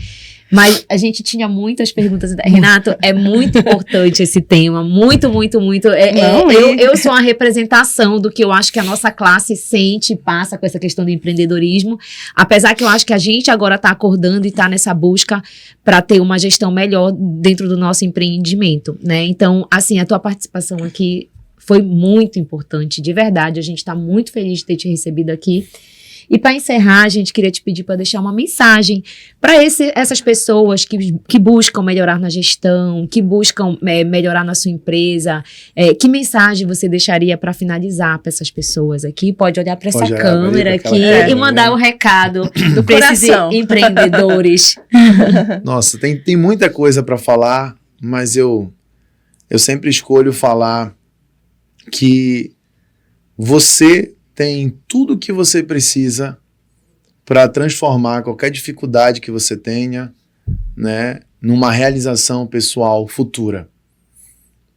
Mas a gente tinha muitas perguntas. Renato, é muito importante esse tema. Muito, muito, muito. Eu sou uma representação do que eu acho que a nossa classe sente e passa com essa questão do empreendedorismo. Apesar que eu acho que a gente agora está acordando e está nessa busca para ter uma gestão melhor dentro do nosso empreendimento, né? Então, assim, a tua participação aqui foi muito importante, de verdade. A gente está muito feliz de ter te recebido aqui. E para encerrar, a gente queria te pedir para deixar uma mensagem para essas pessoas que buscam melhorar na gestão, que buscam melhorar na sua empresa. Que mensagem você deixaria para finalizar para essas pessoas aqui? Pode olhar para essa câmera aqui e mandar o recado para esses empreendedores. Nossa, tem muita coisa para falar, mas eu sempre escolho falar que você tem tudo o que você precisa para transformar qualquer dificuldade que você tenha, né, numa realização pessoal futura.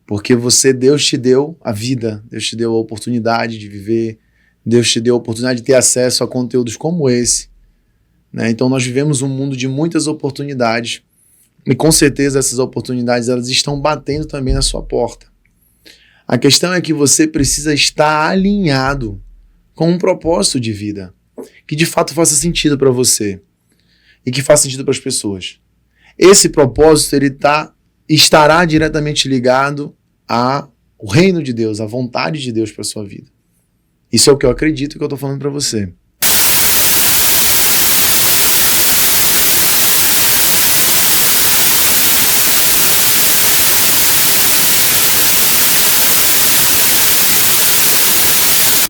Porque Deus te deu a vida, Deus te deu a oportunidade de viver, Deus te deu a oportunidade de ter acesso a conteúdos como esse, né? Então nós vivemos um mundo de muitas oportunidades e com certeza essas oportunidades elas estão batendo também na sua porta. A questão é que você precisa estar alinhado com um propósito de vida, que de fato faça sentido para você e que faça sentido para as pessoas. Esse propósito estará diretamente ligado ao reino de Deus, à vontade de Deus para a sua vida. Isso é o que eu acredito que eu estou falando para você.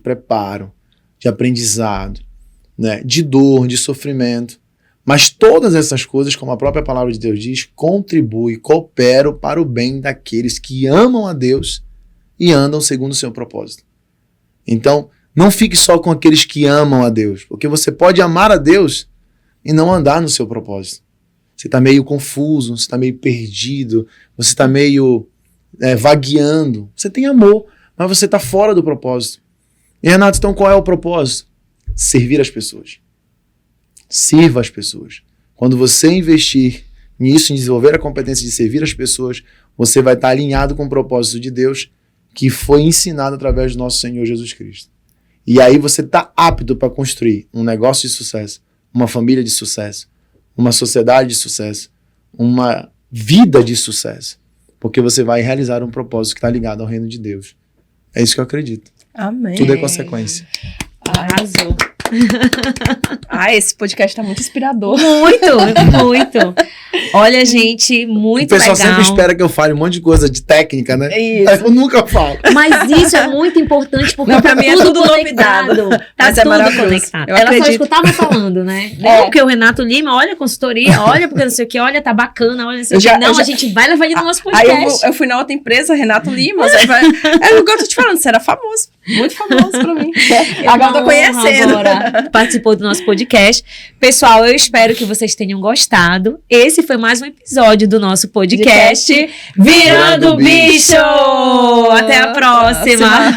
Preparo, de aprendizado, né, de dor, de sofrimento, mas todas essas coisas, como a própria palavra de Deus diz, cooperam para o bem daqueles que amam a Deus e andam segundo o seu propósito. Então, não fique só com aqueles que amam a Deus, porque você pode amar a Deus e não andar no seu propósito. Você está meio confuso, você está meio perdido, você está meio vagueando. Você tem amor, mas você está fora do propósito. E Renato, então qual é o propósito? Servir as pessoas. Sirva as pessoas. Quando você investir nisso, em desenvolver a competência de servir as pessoas, você vai estar alinhado com o propósito de Deus que foi ensinado através do nosso Senhor Jesus Cristo. E aí você está apto para construir um negócio de sucesso, uma família de sucesso, uma sociedade de sucesso, uma vida de sucesso. Porque você vai realizar um propósito que está ligado ao reino de Deus. É isso que eu acredito. Amém. Tudo é consequência. Arrasou. Esse podcast tá muito inspirador. Muito. Olha, gente, muito legal. O pessoal sempre espera que eu fale um monte de coisa de técnica, né? Isso. Eu nunca falo. Mas isso é muito importante, porque não, pra mim é tudo conectado. Novidade. Tá Mas tudo maravilhoso. Conectado. Eu Ela acredito. só escutava falando, né? Porque o Renato Lima, olha a consultoria, olha porque não sei o que, olha, tá bacana, olha, não sei o que. Não, a gente vai levar ele no nosso podcast. Aí eu fui na outra empresa, Renato Lima. Eu igual eu tô te falando, você era famoso. Muito famoso pra mim. Agora eu tô conhecendo. Agora participou do nosso podcast. Pessoal, eu espero que vocês tenham gostado. Esse foi mais um episódio do nosso podcast Virando Bicho! Até a próxima!